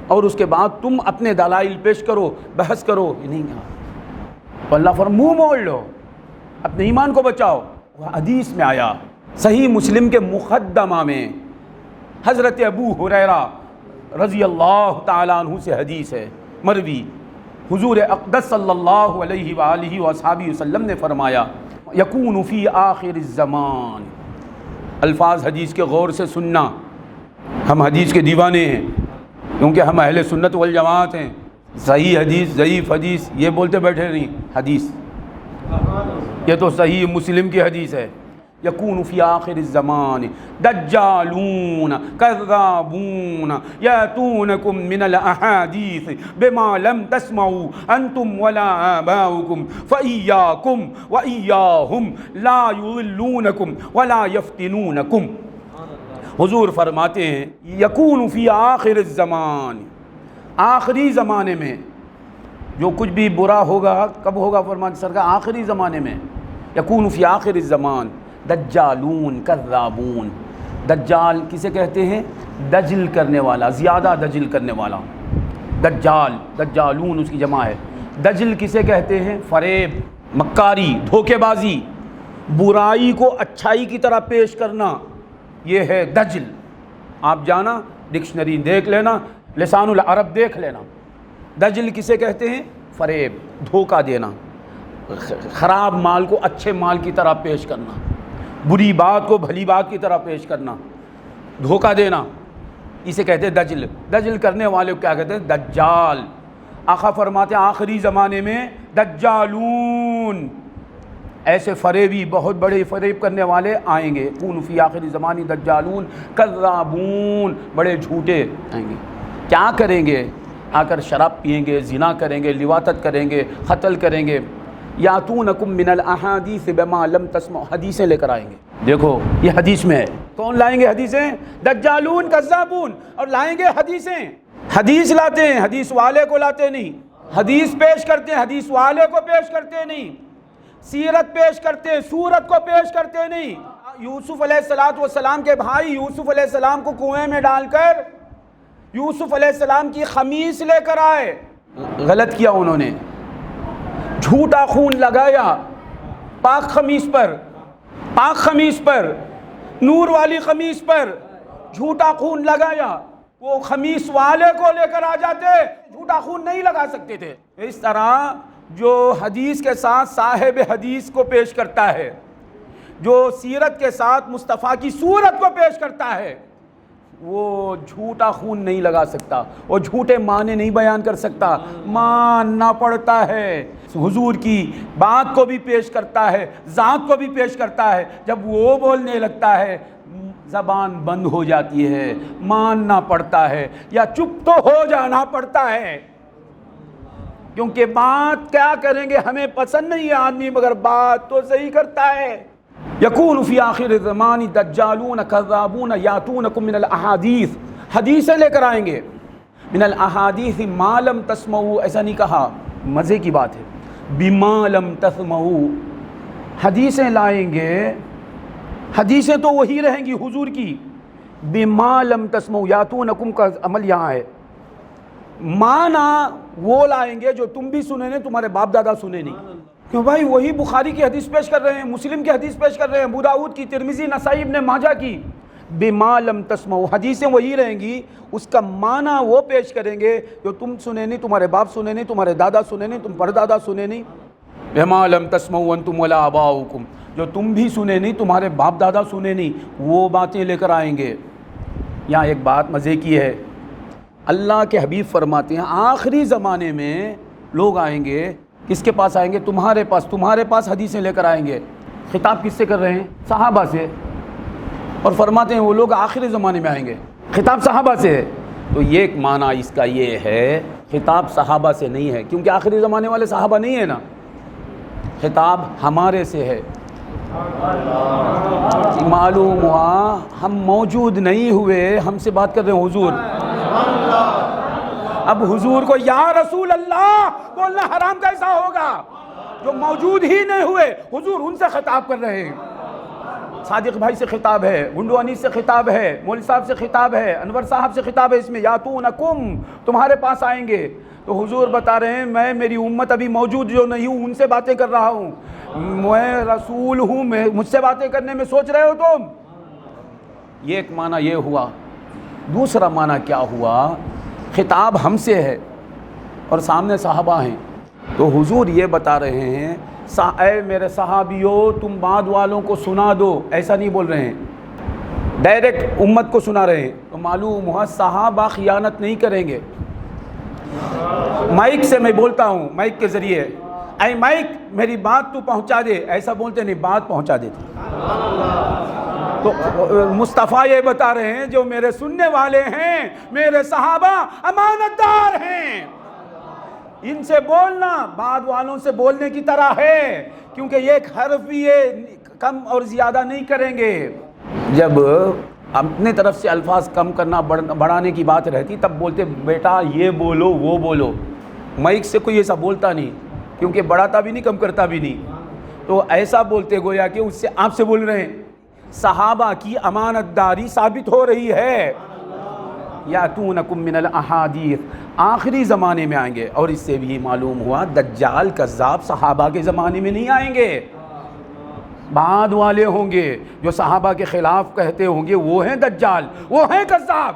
اور اس کے بعد تم اپنے دلائل پیش کرو، بحث کرو، یہ نہیں کہا۔ تو اللہ فرمایا منہ موڑ لو، اپنے ایمان کو بچاؤ۔ وہ حدیث میں آیا، صحیح مسلم کے مقدمہ میں حضرت ابو ہریرہ رضی اللہ تعالیٰ عنہ سے حدیث ہے مروی، حضور اقدس صلی اللہ علیہ وآلہ وصحبہ وسلم نے فرمایا یکون فی آخر الزمان۔ الفاظ حدیث کے غور سے سننا، ہم حدیث کے دیوانے ہیں کیونکہ ہم اہل سنت والجماعت ہیں۔ صحیح حدیث، ضعیف حدیث یہ بولتے بیٹھے نہیں، حدیث یہ تو صحیح مسلم کی حدیث ہے۔ یکون فی آخر الزمان دجالون کذابون یاتونکم من الاحادیث بما لم تسمعوا انتم ولا آباؤکم فإیاکم وإیاہم لا یضلونکم ولا یفتنونکم۔ حضور فرماتے ہیں یکون فی آخر الزمان، آخری زمانے میں جو کچھ بھی برا ہوگا، کب ہوگا فرماتے سرکار؟ آخری زمانے میں۔ یکون فی آخر الزمان دجالون کذابون۔ دجال کسے کہتے ہیں؟ دجل کرنے والا، زیادہ دجل کرنے والا، دجال، دجالون اس کی جمع ہے۔ دجل کسے کہتے ہیں؟ فریب، مکاری، دھوکے بازی، برائی کو اچھائی کی طرح پیش کرنا، یہ ہے دجل۔ آپ جانا ڈکشنری دیکھ لینا، لسان العرب دیکھ لینا۔ دجل کسے کہتے ہیں؟ فریب، دھوکہ دینا، خراب مال کو اچھے مال کی طرح پیش کرنا، بری بات کو بھلی بات کی طرح پیش کرنا، دھوکہ دینا، اسے کہتے ہیں دجل۔ دجل کرنے والے کو کیا کہتے ہیں؟ دجال۔ آقا فرماتے ہیں آخری زمانے میں دجالون، ایسے فریبی، بہت بڑے فریب کرنے والے آئیں گے۔ کون فی آخری زمانی دجالون کذابون، بڑے جھوٹے آئیں گے۔ کیا کریں گے؟ آ کر شراب پئیں گے، زنا کریں گے، لواطت کریں گے، قتل کریں گے۔ یاتونکم من الاحادیث بما لم تسمعوا، حدیثیں لے کر آئیں گے۔ دیکھو یہ حدیث میں ہے، کون لائیں گے حدیثیں؟ دجالون کذابون، اور لائیں گے حدیثیں۔ حدیث لاتے ہیں، حدیث والے کو لاتے نہیں، حدیث پیش کرتے ہیں، حدیث والے کو پیش کرتے نہیں، سیرت پیش کرتے ہیں، سورت کو پیش کرتے نہیں۔ یوسف علیہ السلام کے بھائی یوسف علیہ السلام کو کنویں میں ڈال کر یوسف علیہ السلام کی خمیس لے کر آئے، غلط کیا انہوں نے، جھوٹا خون لگایا پاک خمیس پر، پاک خمیس پر، نور والی خمیس پر جھوٹا خون لگایا۔ وہ خمیس والے کو لے کر آ جاتے، جھوٹا خون نہیں لگا سکتے تھے۔ اس طرح جو حدیث کے ساتھ صاحب حدیث کو پیش کرتا ہے، جو سیرت کے ساتھ مصطفیٰ کی صورت کو پیش کرتا ہے، وہ جھوٹا خون نہیں لگا سکتا، وہ جھوٹے معنی نہیں بیان کر سکتا، ماننا پڑتا ہے۔ حضور کی بات کو بھی پیش کرتا ہے، ذات کو بھی پیش کرتا ہے، جب وہ بولنے لگتا ہے زبان بند ہو جاتی ہے، ماننا پڑتا ہے یا چپ تو ہو جانا پڑتا ہے، کیونکہ بات کیا کریں گے ہمیں پسند نہیں ہے آدمی، مگر بات تو صحیح کرتا ہے۔ یکون فی آخر الزمان دجالون کذابون یاتونکم من الاحادیث، حدیثیں لے کر آئیں گے، من الاحادیث ما لم تسمعوا، ایسا نہیں کہا، مزے کی بات ہے، بما لم تسمعوا، حدیثیں لائیں گے، حدیثیں تو وہی رہیں گی حضور کی، بما لم تسمعوا، یاتونکم کا عمل یہاں ہے، مانا وہ لائیں گے جو تم بھی سنے نہیں، تمہارے باپ دادا سنے نہیں۔ کیوں بھائی؟ وہی بخاری کی حدیث پیش کر رہے ہیں، مسلم کی حدیث پیش کر رہے ہیں، ابو داؤد کی، ترمذی، نسائی، ابن ماجہ کی، بما لم تسمعوا، حدیثیں وہی رہیں گی، اس کا معنی وہ پیش کریں گے جو تم سنے نہیں، تمہارے باپ سنے نہیں، تمہارے دادا سنے نہیں، تم پردادا سنے نہیں، بما لم تسمعوا انتم ولا آباؤکم، جو تم بھی سنے نہیں، تمہارے باپ دادا سنے نہیں، وہ باتیں لے کر آئیں گے۔ یہاں ایک بات مزے کی ہے، اللہ کے حبیب فرماتے ہیں آخری زمانے میں لوگ آئیں گے، کس کے پاس آئیں گے؟ تمہارے پاس حدیثیں لے کر آئیں گے۔ خطاب کس سے کر رہے ہیں؟ صحابہ سے۔ اور فرماتے ہیں وہ لوگ آخری زمانے میں آئیں گے. خطاب صحابہ سے ہے. تو یہ ایک معنی اس کا یہ ہے خطاب صحابہ سے نہیں ہے، کیونکہ آخری زمانے والے صحابہ نہیں ہیں نا، خطاب ہمارے سے ہے. معلوم ہوا ہم موجود نہیں ہوئے، ہم سے بات کر رہے ہیں حضور. اب حضور کو یا رسول اللہ بولنا حرام کیسا ہوگا جو موجود ہی نہیں ہوئے؟ حضور ان سے خطاب کر رہے ہیں. صادق بھائی سے خطاب ہے، گنڈو انیس سے خطاب ہے، مولوی صاحب سے خطاب ہے، انور صاحب سے خطاب ہے. اس میں یاتونکم تمہارے پاس آئیں گے. تو حضور بتا رہے ہیں میں میری امت ابھی موجود جو نہیں ہوں ان سے باتیں کر رہا ہوں، میں رسول ہوں، مجھ سے باتیں کرنے میں سوچ رہے ہو تم. یہ ایک معنی یہ ہوا. دوسرا معنی کیا ہوا؟ خطاب ہم سے ہے اور سامنے صحابہ ہیں. تو حضور یہ بتا رہے ہیں اے میرے صحابیوں تم بعد والوں کو سنا دو، ایسا نہیں بول رہے ہیں، ڈائریکٹ امت کو سنا رہے ہیں. تو معلوم ہوا صحابہ خیانت نہیں کریں گے. مائک سے میں بولتا ہوں، مائک کے ذریعے، اے مائک میری بات تو پہنچا دے، ایسا بولتے نہیں، بات پہنچا دیتے. تو مصطفیٰ یہ بتا رہے ہیں جو میرے سننے والے ہیں میرے صحابہ امانت دار ہیں، ان سے بولنا بعد والوں سے بولنے کی طرح ہے، کیونکہ یہ ایک حرف بھی یہ کم اور زیادہ نہیں کریں گے. جب اپنے طرف سے الفاظ کم کرنا بڑھانے کی بات رہتی تب بولتے بیٹا یہ بولو وہ بولو. مائک سے کوئی ایسا بولتا نہیں، کیونکہ بڑھاتا بھی نہیں کم کرتا بھی نہیں. تو ایسا بولتے گویا کہ اس سے آپ سے بول رہے ہیں. صحابہ کی امانت داری ثابت ہو رہی ہے. یاتونکم من الاحادیث آخری زمانے میں آئیں گے. اور اس سے بھی معلوم ہوا دجال کذاب صحابہ کے زمانے میں نہیں آئیں گے، بعد والے ہوں گے جو صحابہ کے خلاف کہتے ہوں گے، وہ ہیں دجال، وہ ہیں کذاب.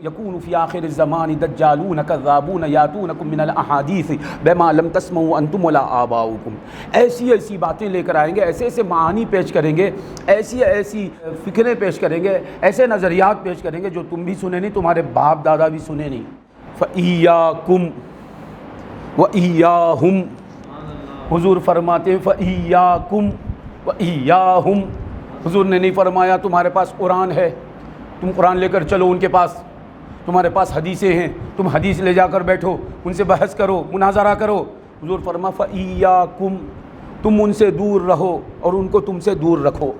یکون فی آخر الزمان دجالون کذابون یاتونکم من الاحادیث بما لم تسمعوا انتم ولا آباؤکم. ایسی ایسی باتیں لے کر آئیں گے، ایسے ایسے معانی پیش کریں گے، ایسی ایسی فکریں پیش کریں گے، ایسے نظریات پیش کریں گے جو تم بھی سنے نہیں، تمہارے باپ دادا بھی سنے نہیں. فَإِيَّاكُمْ وَإِيَّاهُمْ حضور فرماتے ہیں فَإِيَّاكُمْ وَإِيَّاهُمْ. حضور نے نہیں فرمایا تمہارے پاس قرآن ہے تم قرآن لے کر چلو ان کے پاس، تمہارے پاس حدیثیں ہیں تم حدیث لے جا کر بیٹھو ان سے بحث کرو مناظرہ کرو. حضور فرما فَإِيَّاكُمْ تم ان سے دور رہو اور ان کو تم سے دور رکھو.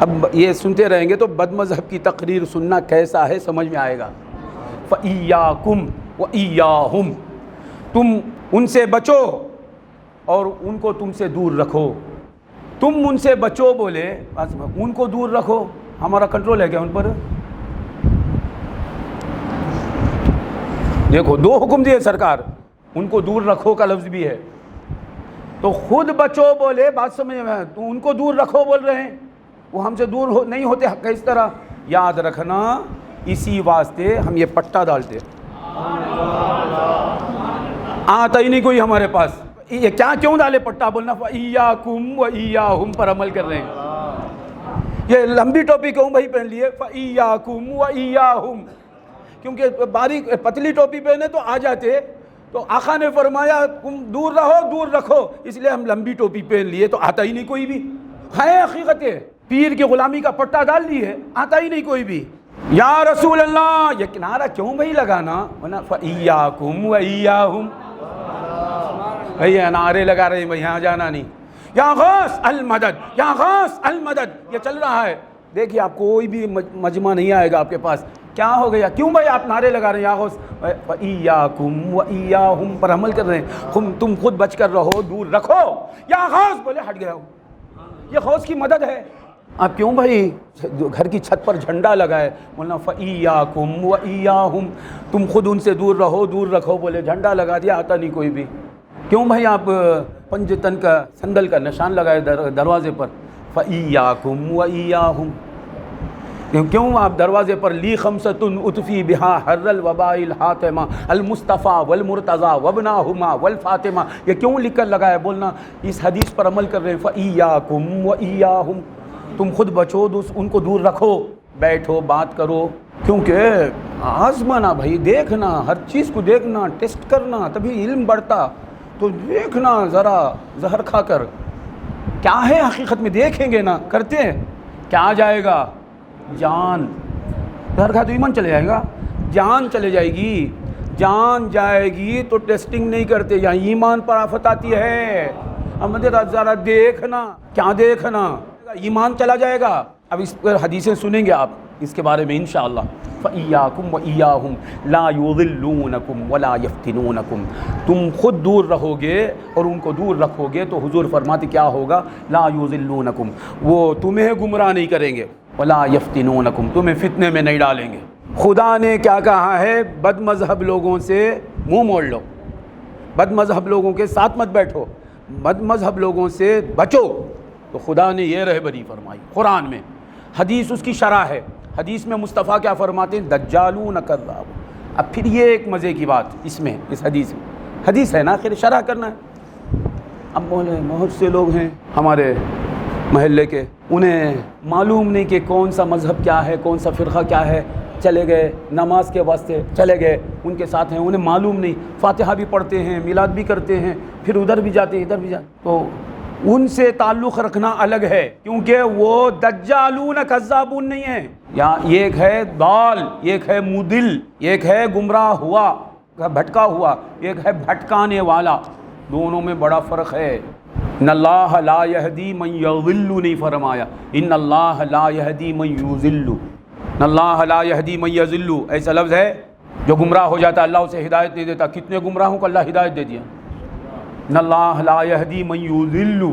اب یہ سنتے رہیں گے تو بد مذہب کی تقریر سننا کیسا ہے سمجھ میں آئے گا. فَإِيَّاكُمْ وَإِيَّاهُمْ تم ان سے بچو اور ان کو تم سے دور رکھو. تم ان سے بچو بولے ان کو دور رکھو، ہمارا کنٹرول ہے کیا ان پر؟ دیکھو دو حکم دیے سرکار، ان کو دور رکھو کا لفظ بھی ہے، تو خود بچو بولے بات سمجھ میں، تو ان کو دور رکھو بول رہے ہیں، وہ ہم سے دور نہیں ہوتے کس طرح؟ یاد رکھنا اسی واسطے ہم یہ پٹا ڈالتے، آتا ہی نہیں کوئی ہمارے پاس. یہ کیا کیوں ڈالے پٹا؟ بولنا فَإِيَّاكُمْ وَإِيَّاهُمْ پر عمل کر رہے ہیں. یہ لمبی ٹوپی کیوں بھائی پہن لیے؟ فَإِيَّاكُمْ وَإِيَّاهُمْ، کیونکہ باریک پتلی ٹوپی پہنے تو آ جاتے، تو آقا نے فرمایا تم دور رہو دور رکھو، اس لیے ہم لمبی ٹوپی پہن لیے، تو آتا ہی نہیں کوئی بھی. ہے حقیقت ہے، پیر کی غلامی کا پٹا ڈال دیے، آتا ہی نہیں کوئی بھی. یا رسول اللہ یہ کنارہ کیوں بھائی لگانا؟ فَإِيَّاكُمْ وَإِيَّاهُمْ بھئی نعرے لگا رہے ہیں بھئی یہاں جانا نہیں. یا غوث المدد یا غوث المدد یہ چل رہا ہے. دیکھیے آپ کوئی بھی مجمع نہیں آئے گا آپ کے پاس. کیا ہو گیا؟ کیوں بھائی آپ نعرے لگا رہے ہیں یا غوث؟ فَإِيَّاكُمْ وَإِيَّاهُمْ پر عمل کر رہے ہیں. تم خود بچ کر رہو دور رکھو. یا غوث بولے ہٹ گیا ہو، یہ غوث کی مدد ہے. آپ کیوں بھائی گھر کی چھت پر جھنڈا لگائے؟ بولنا فَإِيَّاكُمْ وَإِيَّاهُمْ تم خود ان سے دور رہو دور رکھو بولے جھنڈا لگا دیا، آتا نہیں کوئی بھی. کیوں بھائی آپ پنجتن کا سندل کا نشان لگائے دروازے پر؟ فَإِيَّاكُمْ وَإِيَّاهُمْ کیوں آپ دروازے پر لی خمسۃ اطفی بہا حر الوباء الحاتمہ المصطفیٰ والمرتضیٰ وابناہما والفاطمہ یہ کیوں لکھ کر لگایا؟ بولنا اس حدیث پر عمل کر رہے ہیں. فَإِيَّاكُمْ وَإِيَّاهُمْ تم خود بچو ان کو دور رکھو، بیٹھو بات کرو، کیونکہ آزمانا بھائی دیکھنا، ہر چیز کو دیکھنا ٹیسٹ کرنا تبھی علم بڑھتا. تو دیکھنا ذرا زہر کھا کر کیا ہے حقیقت میں؟ دیکھیں گے نا، کرتے ہیں کیا جائے گا؟ جان، گھر کا تو ایمان چلے جائے گا، جان چلے جائے گی، جان جائے گی تو ٹیسٹنگ نہیں کرتے، یہاں ایمان پر آفت آتی ہے۔ اب ذرا دیکھنا، کیا دیکھنا؟ ایمان چلا جائے گا۔ اب اس پر حدیثیں سنیں گے آپ اس کے بارے میں انشاءاللہ۔ فَإِيَّاكُمْ وَإِيَّاهُمْ لَا يُضِلُّونَكُمْ وَلَا يَفْتِنُونَكُمْ، تم خود دور رہو گے اور ان کو دور رکھو گے تو حضور فرماتے کیا ہوگا؟ لا يُضِلُّونَكُمْ، وہ تمہیں گمراہ نہیں کریں گے، وَلَا يَفْتِنُونَكُمْ، تمہیں فتنے میں نہیں ڈالیں گے۔ خدا نے کیا کہا ہے؟ بد مذہب لوگوں سے منہ موڑ لو، بد مذہب لوگوں کے ساتھ مت بیٹھو، بد مذہب لوگوں سے بچو۔ تو خدا نے یہ رہبری فرمائی قرآن میں۔ حدیث اس کی شرح ہے، حدیث میں مصطفیٰ کیا فرماتے ہیں؟ دجالون کذاب۔ اب پھر یہ ایک مزے کی بات اس میں، اس حدیث میں، حدیث ہے نا، آخر شرح کرنا ہے۔ اب بولے بہت سے لوگ ہیں ہمارے محلے کے، انہیں معلوم نہیں کہ کون سا مذہب کیا ہے، کون سا فرقہ کیا ہے، چلے گئے نماز کے واسطے، چلے گئے ان کے ساتھ ہیں، انہیں معلوم نہیں، فاتحہ بھی پڑھتے ہیں، میلاد بھی کرتے ہیں، پھر ادھر بھی جاتے ہیں ادھر بھی جاتے ہیں، تو ان سے تعلق رکھنا الگ ہے، کیونکہ وہ دجالون کذابون نہیں ہیں۔ یا ایک ہے ضال، ایک ہے مدل، ایک ہے گمراہ ہوا، بھٹکا ہوا، ایک ہے بھٹکانے والا، دونوں میں بڑا فرق ہے۔ ان اللہ لا یہدی من یضل نہیں فرمایا، ان اللہ لا یہدی من یضل، ان اللہ لا یہدی من یضل، ایسا لفظ ہے جو گمراہ ہو جاتا ہے اللہ اسے ہدایت نہیں دیتا۔ کتنے گمراہوں کو اللہ ہدایت دے دیا؟ ان اللہ لا یہدی من یضل،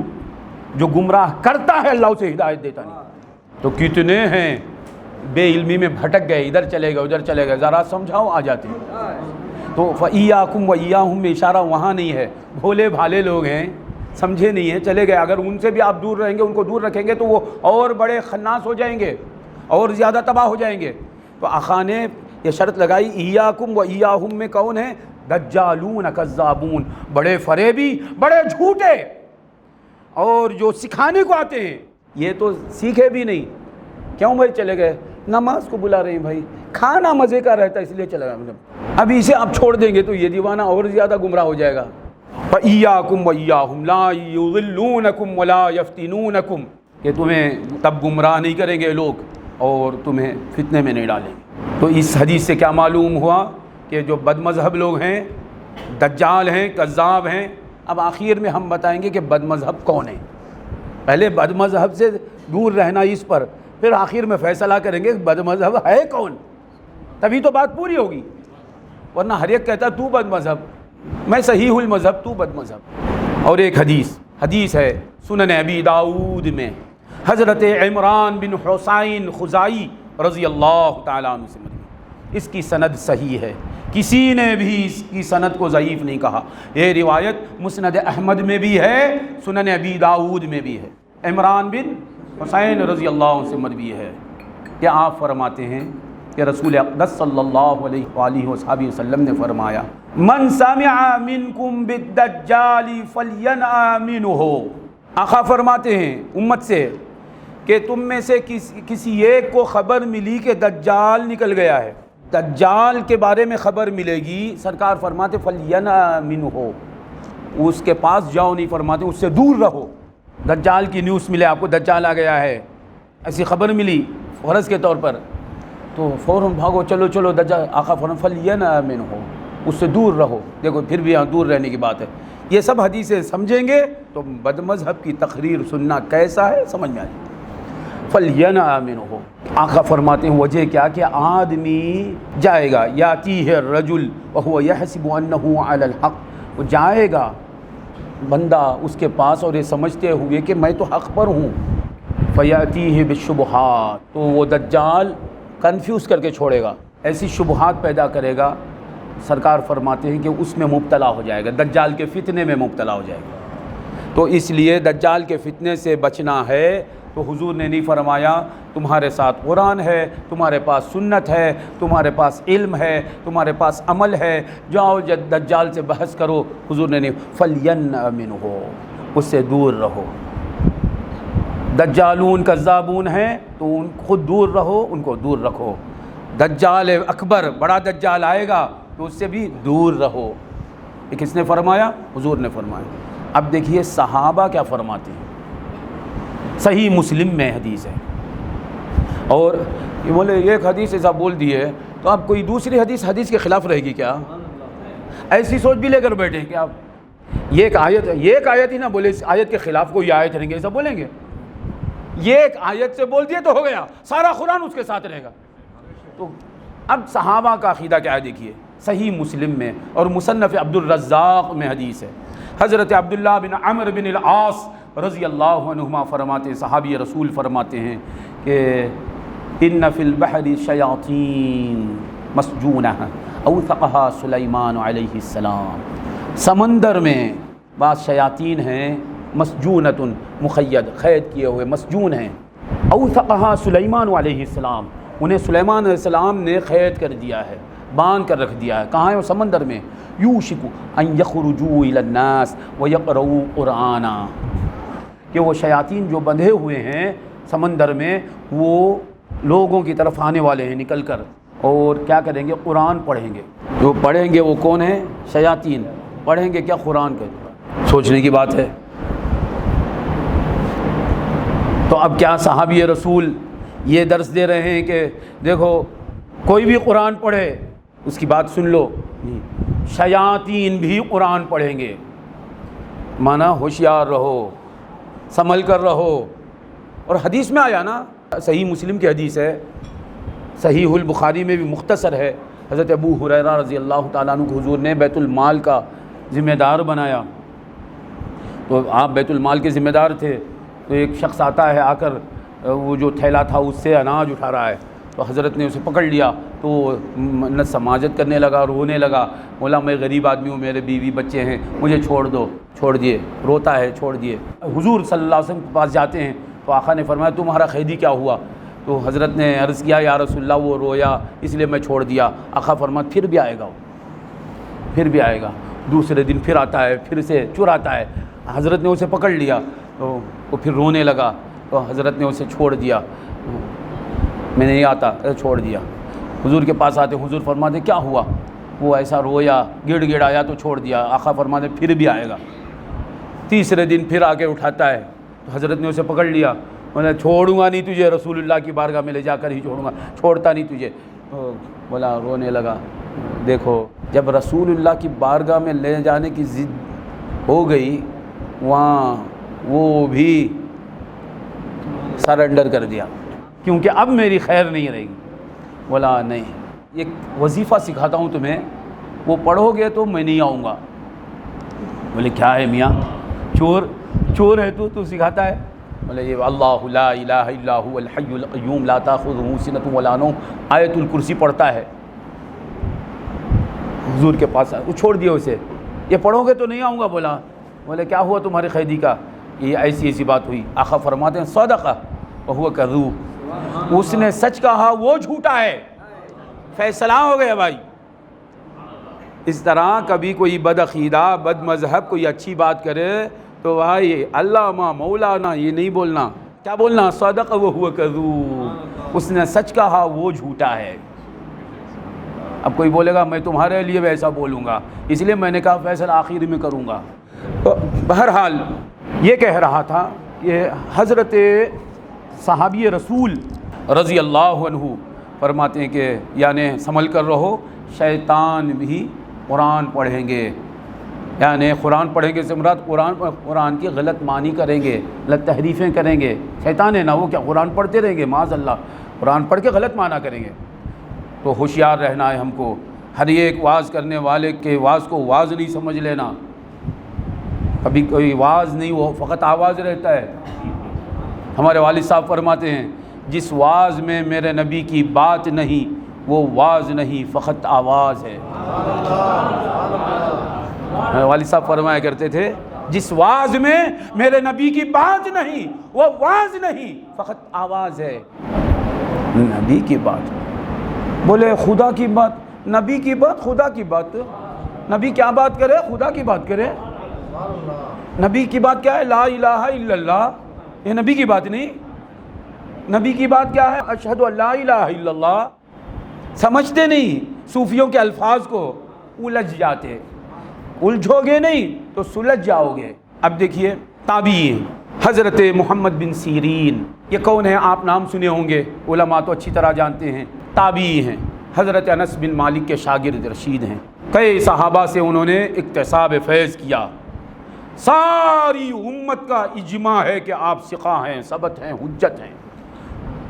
جو گمراہ کرتا ہے اللہ اسے ہدایت دیتا نہیں۔ تو کتنے ہیں بے علمی میں بھٹک گئے، ادھر چلے گئے ادھر چلے گئے، ذرا سمجھاؤ آ جاتے ہیں۔ تو فَإِيَّاكُمْ وَإِيَّاهُمْ میں اشارہ وہاں نہیں ہے، بھولے بھالے لوگ ہیں، سمجھے نہیں ہیں، چلے گئے۔ اگر ان سے بھی آپ دور رہیں گے، ان کو دور رکھیں گے تو وہ اور بڑے خناس ہو جائیں گے اور زیادہ تباہ ہو جائیں گے۔ تو آقا نے یہ شرط لگائی، ایاکم و ایاہم میں کون ہے؟ دجالون کذابون، بڑے فریبی، بڑے جھوٹے، اور جو سکھانے کو آتے ہیں یہ تو سیکھے بھی نہیں۔ کیوں بھائی چلے گئے؟ نماز کو بلا رہے ہیں بھائی، کھانا مزے کا رہتا ہے اس لیے چلے گئے۔ ابھی اسے آپ چھوڑ دیں گے تو یہ دیوانہ اور زیادہ گمراہ ہو جائے گا۔ فَإِيَّاكُمْ وَإِيَّاهُمْ لَا يُضِلُّونَكُمْ وَلَا يَفْتِنُونَكُمْ، کہ تمہیں تب گمراہ نہیں کریں گے لوگ اور تمہیں فتنے میں نہیں ڈالیں گے۔ تو اس حدیث سے کیا معلوم ہوا کہ جو بد مذہب لوگ ہیں، دجال ہیں، کذاب ہیں۔ اب آخر میں ہم بتائیں گے کہ بد مذہب کون ہے۔ پہلے بد مذہب سے دور رہنا اس پر، پھر آخر میں فیصلہ کریں گے بد مذہب ہے کون، تبھی تو بات پوری ہوگی۔ ورنہ ہر ایک کہتا ہے تو بد مذہب، میں صحیح المذہب تو بد مذہب۔ اور ایک حدیث ہے سنن ابی داؤد میں، حضرت عمران بن حسین خزائی رضی اللہ تعالیٰ عنہ سے مروی، اس کی سند صحیح ہے، کسی نے بھی اس کی سند کو ضعیف نہیں کہا۔ یہ روایت مسند احمد میں بھی ہے، سنن ابی داؤد میں بھی ہے، عمران بن حسین رضی اللہ عنہ سے مروی ہے کہ آپ فرماتے ہیں کہ رسول اقدس صلی اللہ علیہ وآلہ وصحبہ وسلم نے فرمایا، من سمع منکم بالدجال فلینأ منہ۔ آقا فرماتے ہیں امت سے کہ تم میں سے کسی ایک کو خبر ملی کہ دجال نکل گیا ہے، دجال کے بارے میں خبر ملے گی، سرکار فرماتے فلینأ منہ، اس کے پاس جاؤ نہیں فرماتے، اس سے دور رہو۔ دجال کی نیوز ملے آپ کو، دجال آ گیا ہے، ایسی خبر ملی فرض کے طور پر، تو فوراً بھاگو، چلو چلو دجال، آقا فرماتے فلینأ منہ، اس سے دور رہو۔ دیکھو پھر بھی یہاں دور رہنے کی بات ہے۔ یہ سب حدیثیں سمجھیں گے تو بد مذہب کی تقریر سننا کیسا ہے سمجھ میں آ جائے۔ فلینأ منہ، آقا فرماتے ہیں وجہ کیا کہ آدمی جائے گا، یاتیہ الرجل وہو یحسب انہ علی الحق، وہ جائے گا بندہ اس کے پاس اور یہ سمجھتے ہوئے کہ میں تو حق پر ہوں، فیاتیہ بالشبہات، تو وہ دجال کنفیوز کر کے چھوڑے گا، ایسی شبہات پیدا کرے گا، سرکار فرماتے ہیں کہ اس میں مبتلا ہو جائے گا، دجال کے فتنے میں مبتلا ہو جائے گا۔ تو اس لیے دجال کے فتنے سے بچنا ہے تو حضور نے نہیں فرمایا تمہارے ساتھ قرآن ہے، تمہارے پاس سنت ہے، تمہارے پاس علم ہے، تمہارے پاس عمل ہے، جاؤ دجال سے بحث کرو۔ حضور نے نہیں، فلینأ منہ، اس سے دور رہو۔ دجالون کذابون ہیں تو ان خود دور رہو، ان کو دور رکھو۔ دجال اکبر، بڑا دجال آئے گا تو اس سے بھی دور رہو۔ یہ کس نے فرمایا؟ حضور نے فرمایا۔ اب دیکھیے صحابہ کیا فرماتے ہیں، صحیح مسلم میں حدیث ہے. اور یہ بولے ایک حدیث ایسا بول دی ہے تو اب کوئی دوسری حدیث کے خلاف رہے گی کیا؟ ایسی سوچ بھی لے کر بیٹھے کہ آپ یہ ایک آیت ہی نہ بولے اس آیت کے خلاف کوئی آیت رہیں گے ایسا بولیں گے؟ یہ ایک آیت سے بول دیے تو ہو گیا، سارا قرآن اس کے ساتھ رہے گا. تو اب صحابہ کا عقیدہ کیا ہے دیکھیے. صحیح مسلم میں اور مصنف عبد الرزاق میں حدیث ہے. حضرت عبداللہ بن عمرو بن العاص رضی اللہ عنہما فرماتے ہیں، صحابی رسول فرماتے ہیں کہ ان فی البحر شیاطین مسجونہ اوثقہا سلیمان علیہ السلام. سمندر میں بعض شیاطین ہیں، مسجونۃ مقید قید کیے ہوئے مسجون ہیں. اوثقہا سلیمان علیہ السلام، انہیں سلیمان علیہ السلام نے قید کر دیا ہے، باندھ کر رکھ دیا ہے. کہاں ہے وہ؟ سمندر میں. یوشک ان یخرجوا الی الناس ویقرؤوا قرآنا، کہ وہ شیاطین جو بندھے ہوئے ہیں سمندر میں وہ لوگوں کی طرف آنے والے ہیں نکل کر، اور کیا کریں گے؟ قرآن پڑھیں گے. جو پڑھیں گے وہ کون ہیں؟ شیاطین. پڑھیں گے کیا؟ قرآن کا. سوچنے کی بات ہے. تو اب کیا صحابی رسول یہ درس دے رہے ہیں کہ دیکھو کوئی بھی قرآن پڑھے اس کی بات سن لو؟ شیاطین بھی قرآن پڑھیں گے. مانا ہوشیار رہو، سنبھل کر رہو. اور حدیث میں آیا نا، صحیح مسلم کی حدیث ہے، صحیح البخاری میں بھی مختصر ہے. حضرت ابو ہریرہ رضی اللہ تعالیٰ عنہ کو حضور نے بیت المال کا ذمہ دار بنایا. تو آپ بیت المال کے ذمہ دار تھے. تو ایک شخص آتا ہے، آ کر وہ جو تھیلا تھا اس سے اناج اٹھا رہا ہے. تو حضرت نے اسے پکڑ لیا تو نہ سماجت کرنے لگا، رونے لگا. بولا میں غریب آدمی ہوں، میرے بیوی بچے ہیں، مجھے چھوڑ دو. چھوڑ دیے. روتا ہے، چھوڑ دیے. حضور صلی اللہ علیہ وسلم کے پاس جاتے ہیں تو آقا نے فرمایا تمہارا قیدی کیا ہوا؟ تو حضرت نے عرض کیا یا رسول اللہ وہ رویا اس لیے میں چھوڑ دیا. آقا فرمایا پھر بھی آئے گا، وہ پھر بھی آئے گا. دوسرے دن پھر آتا ہے، پھر سے چراتا ہے. حضرت نے اسے پکڑ لیا تو وہ پھر رونے لگا. تو حضرت نے اسے چھوڑ دیا. میں نہیں آتا، چھوڑ دیا. حضور کے پاس آتے، حضور فرماتے کیا ہوا؟ وہ ایسا رویا، گڑ گڑ آیا تو چھوڑ دیا. آقا فرماتے پھر بھی آئے گا. تیسرے دن پھر آ کے اٹھاتا ہے. تو حضرت نے اسے پکڑ لیا. میں چھوڑوں گا نہیں تجھے، رسول اللہ کی بارگاہ میں لے جا کر ہی چھوڑوں گا، چھوڑتا نہیں تجھے. بولا رونے لگا. دیکھو جب رسول اللہ کی بارگاہ میں لے جانے کی ضد ہو گئی وہاں وہ بھی سرنڈر کر دیا کیونکہ اب میری خیر نہیں رہے گی. بولا نہیں، ایک وظیفہ سکھاتا ہوں تمہیں، وہ پڑھو گے تو میں نہیں آؤں گا. بولے کیا ہے میاں؟ چور ہے تو سکھاتا ہے؟ بولے یہ اللہ لا الہ الا هو الحی القیوم لا تاخذہ سنۃ ولا نوم آیت الکرسی پڑھتا ہے. حضور کے پاس وہ چھوڑ دیا اسے. یہ پڑھو گے تو نہیں آؤں گا. بولے کیا ہوا تمہارے قیدی کا؟ یہ ایسی بات ہوئی. آقا فرماتے ہیں صدق وہو کذوب، اس نے سچ کہا وہ جھوٹا ہے. فیصلہ ہو گیا بھائی. اس طرح کبھی کوئی بد عقیدہ بد مذہب کوئی اچھی بات کرے تو بھائی علامہ مولانا یہ نہیں بولنا. کیا بولنا؟ صدق وہو کذوب، اس نے سچ کہا وہ جھوٹا ہے. اب کوئی بولے گا میں تمہارے لیے ویسا بولوں گا اس لیے میں نے کہا فیصلہ آخر میں کروں گا. بہرحال یہ کہہ رہا تھا کہ حضرت صحابی رسول رضی اللہ عنہ فرماتے ہیں کہ یعنی سنبھل کر رہو، شیطان بھی قرآن پڑھیں گے. یعنی قرآن پڑھیں گے سے مراد قرآن کی غلط معنی کریں گے، غلط تحریفیں کریں گے. شیطان ہے نا، وہ کیا قرآن پڑھتے رہیں گے؟ معاذ اللہ، قرآن پڑھ کے غلط معنی کریں گے. تو ہوشیار رہنا ہے ہم کو. ہر ایک واعظ کرنے والے کے واعظ کو واعظ نہیں سمجھ لینا. کبھی کوئی واعظ نہیں، وہ فقط آواز رہتا ہے. ہمارے والد صاحب فرماتے ہیں جس واعظ میں میرے نبی کی بات نہیں وہ واعظ نہیں، فقط آواز ہے. ہمارے والد صاحب فرمایا کرتے تھے جس واعظ میں میرے نبی کی بات نہیں وہ واعظ نہیں، فقط آواز ہے. نبی کی بات، بولے خدا کی بات، نبی کی بات، خدا کی بات. نبی کیا بات کرے؟ خدا کی بات کرے. نبی کی بات کیا ہے؟ لا الہ الا اللہ. یہ نبی کی بات نہیں. نبی کی بات کیا ہے؟ اشہد ان لا الہ الا اللہ. سمجھتے نہیں صوفیوں کے الفاظ کو، الجھ جاتے. الجھو گے نہیں تو سلجھ جاؤ گے. اب دیکھیے تابعین حضرت محمد بن سیرین، یہ کون ہے؟ آپ نام سنے ہوں گے، علماء تو اچھی طرح جانتے ہیں، تابعی ہیں، حضرت انس بن مالک کے شاگرد رشید ہیں۔ کئی صحابہ سے انہوں نے اکتساب فیض کیا۔ ساری امت کا اجماع ہے کہ آپ ثقہ ہیں، ثبت ہیں، حجت ہیں۔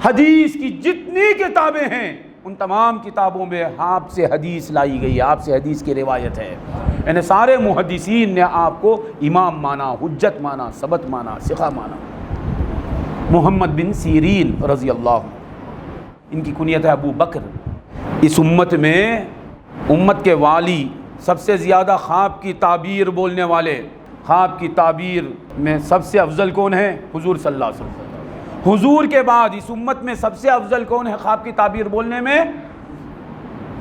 حدیث کی جتنی کتابیں ہیں ان تمام کتابوں میں آپ سے حدیث لائی گئی ہے، آپ سے حدیث کی روایت ہے۔ یعنی سارے محدثین نے آپ کو امام مانا، حجت مانا، ثبت مانا، ثقہ مانا۔ محمد بن سیرین رضی اللہ عنہ، ان کی کنیت ہے ابو بکر۔ اس امت میں امت کے والی، سب سے زیادہ خواب کی تعبیر بولنے والے، خواب کی تعبیر میں سب سے افضل کون ہے؟ حضور صلی اللہ علیہ وسلم۔ حضور کے بعد اس امت میں سب سے افضل کون ہے خواب کی تعبیر بولنے میں؟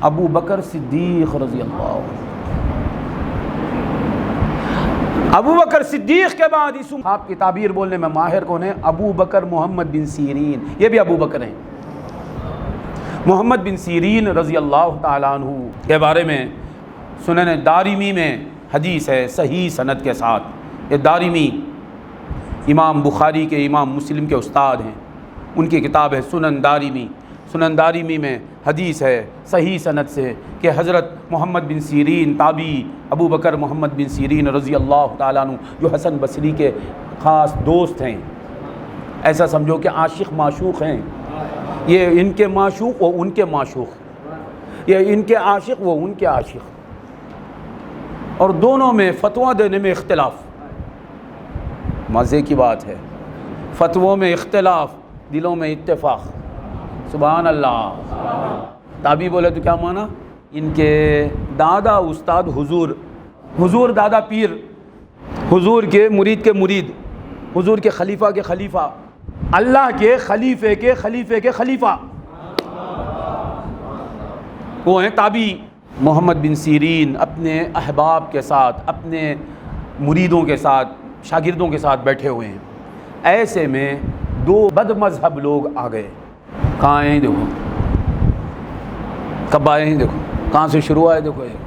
ابو بکر صدیق رضی اللہ عنہ۔ ابو بکر صدیق کے بعد اس خواب کی تعبیر بولنے میں ماہر کون ہے؟ ابو بکر محمد بن سیرین، یہ بھی ابو بکر ہیں۔ محمد بن سیرین رضی اللہ تعالیٰ عنہ کے بارے میں سنن دارمی میں حدیث ہے صحیح سند کے ساتھ۔ یہ دارمی امام بخاری کے، امام مسلم کے استاد ہیں، ان کی کتاب ہے سنن دارمی۔ سنن دارمی میں حدیث ہے صحیح سند سے کہ حضرت محمد بن سیرین تابعی ابو بکر محمد بن سیرین رضی اللہ تعالیٰ عنہ، جو حسن بصری کے خاص دوست ہیں، ایسا سمجھو کہ عاشق معشوق ہیں، یہ ان کے معشوق وہ ان کے معشوق، یہ ان کے عاشق وہ ان کے عاشق، اور دونوں میں فتویٰ دینے میں اختلاف۔ مزے کی بات ہے، فتووں میں اختلاف، دلوں میں اتفاق۔ سبحان اللہ۔ تابعی بولے تو کیا مانا؟ ان کے دادا استاد حضور دادا پیر، حضور کے مرید، حضور کے خلیفہ کے خلیفہ، اللہ کے خلیفے کے خلیفے کے خلیفہ، وہ ہیں تابعی۔ محمد بن سیرین اپنے احباب کے ساتھ، اپنے مریدوں کے ساتھ، شاگردوں کے ساتھ بیٹھے ہوئے ہیں۔ ایسے میں دو بد مذہب لوگ آ گئے۔ کہاں ہیں؟ دیکھو کب آئے ہیں، دیکھو کہاں سے شروع ہوا ہے، دیکھو یہ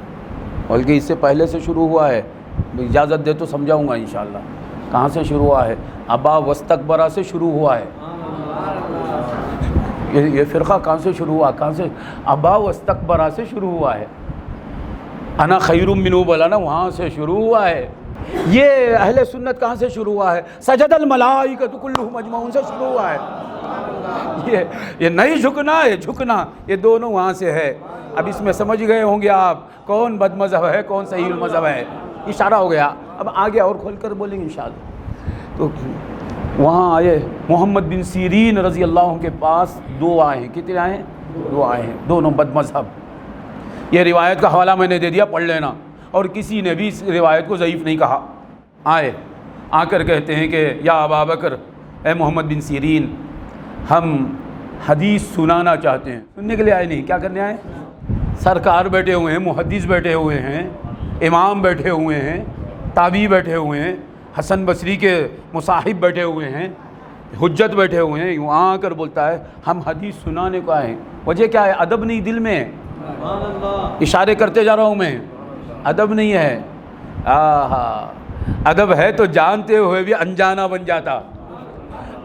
بلکہ اس سے پہلے سے شروع ہوا ہے، اجازت دے تو سمجھاؤں گا انشاءاللہ۔ کہاں سے شروع ہوا ہے؟ ابا وستکبرا سے شروع ہوا ہے۔ یہ فرقہ کہاں سے شروع ہوا؟ کہاں سے؟ ابا وستکبرا سے شروع ہوا ہے۔ انا خیر منہ بولا نا، وہاں سے شروع ہوا ہے۔ یہ اہل سنت کہاں سے شروع ہوا ہے؟ سجد الملائکۃ کلھم اجمعون سے شروع ہوا ہے۔ یہ نہیں جھکنا ہے، جھکنا، یہ دونوں وہاں سے ہے۔ اب اس میں سمجھ گئے ہوں گے آپ کون بد مذہب ہے، کون صحیح المذہب ہے، اشارہ ہو گیا۔ اب آگے اور کھول کر بولیں گے انشاءاللہ۔ تو وہاں آئے محمد بن سیرین رضی اللہ عنہ کے پاس دو آئے ہیں۔ کتنے آئے ہیں؟ دو آئے ہیں، دونوں بد مذہب۔ یہ روایت کا حوالہ میں نے دے دیا، پڑھ لینا، اور کسی نے بھی اس روایت کو ضعیف نہیں کہا۔ آئے، آ کر کہتے ہیں کہ یا ابا بکر، اے محمد بن سیرین، ہم حدیث سنانا چاہتے ہیں۔ سننے کے لیے آئے نہیں، کیا کرنے آئے؟ سرکار بیٹھے ہوئے ہیں، محدث بیٹھے ہوئے ہیں، امام بیٹھے ہوئے ہیں، تابعی بیٹھے ہوئے ہیں، حسن بصری کے مصاحب بیٹھے ہوئے ہیں، حجت بیٹھے ہوئے ہیں، یوں آ کر بولتا ہے ہم حدیث سنانے کو آئے ہیں۔ وجہ کیا ہے؟ ادب نہیں دل میں، اشارے کرتے جا رہا ہوں میں، ادب نہیں ہے۔ ادب ہے تو جانتے ہوئے بھی انجانا بن جاتا،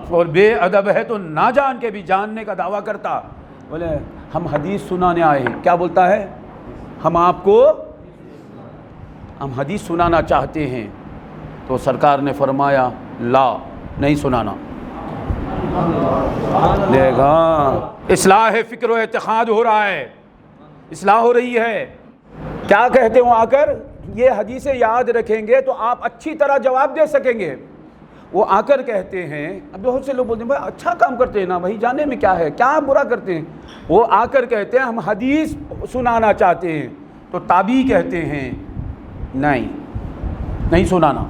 اور بے ادب ہے تو نہ جان کے بھی جاننے کا دعویٰ کرتا۔ بولے ہم حدیث سنانے آئے ہیں۔ کیا بولتا ہے؟ ہم حدیث سنانا چاہتے ہیں۔ تو سرکار نے فرمایا لا، نہیں سنانا۔ دیکھا، اصلاح فکر و اعتقاد ہو رہا ہے، اصلاح ہو رہی ہے۔ کیا کہتے ہوں آ کر؟ یہ حدیثیں یاد رکھیں گے تو آپ اچھی طرح جواب دے سکیں گے۔ وہ آ کر کہتے ہیں، اب بہت سے لوگ بولتے ہیں بھائی اچھا کام کرتے ہیں نا بھائی، جانے میں کیا ہے، کیا برا کرتے ہیں۔ وہ آ کر کہتے ہیں ہم حدیث سنانا چاہتے ہیں۔ تو تابعی کہتے ہیں نہیں سنانا۔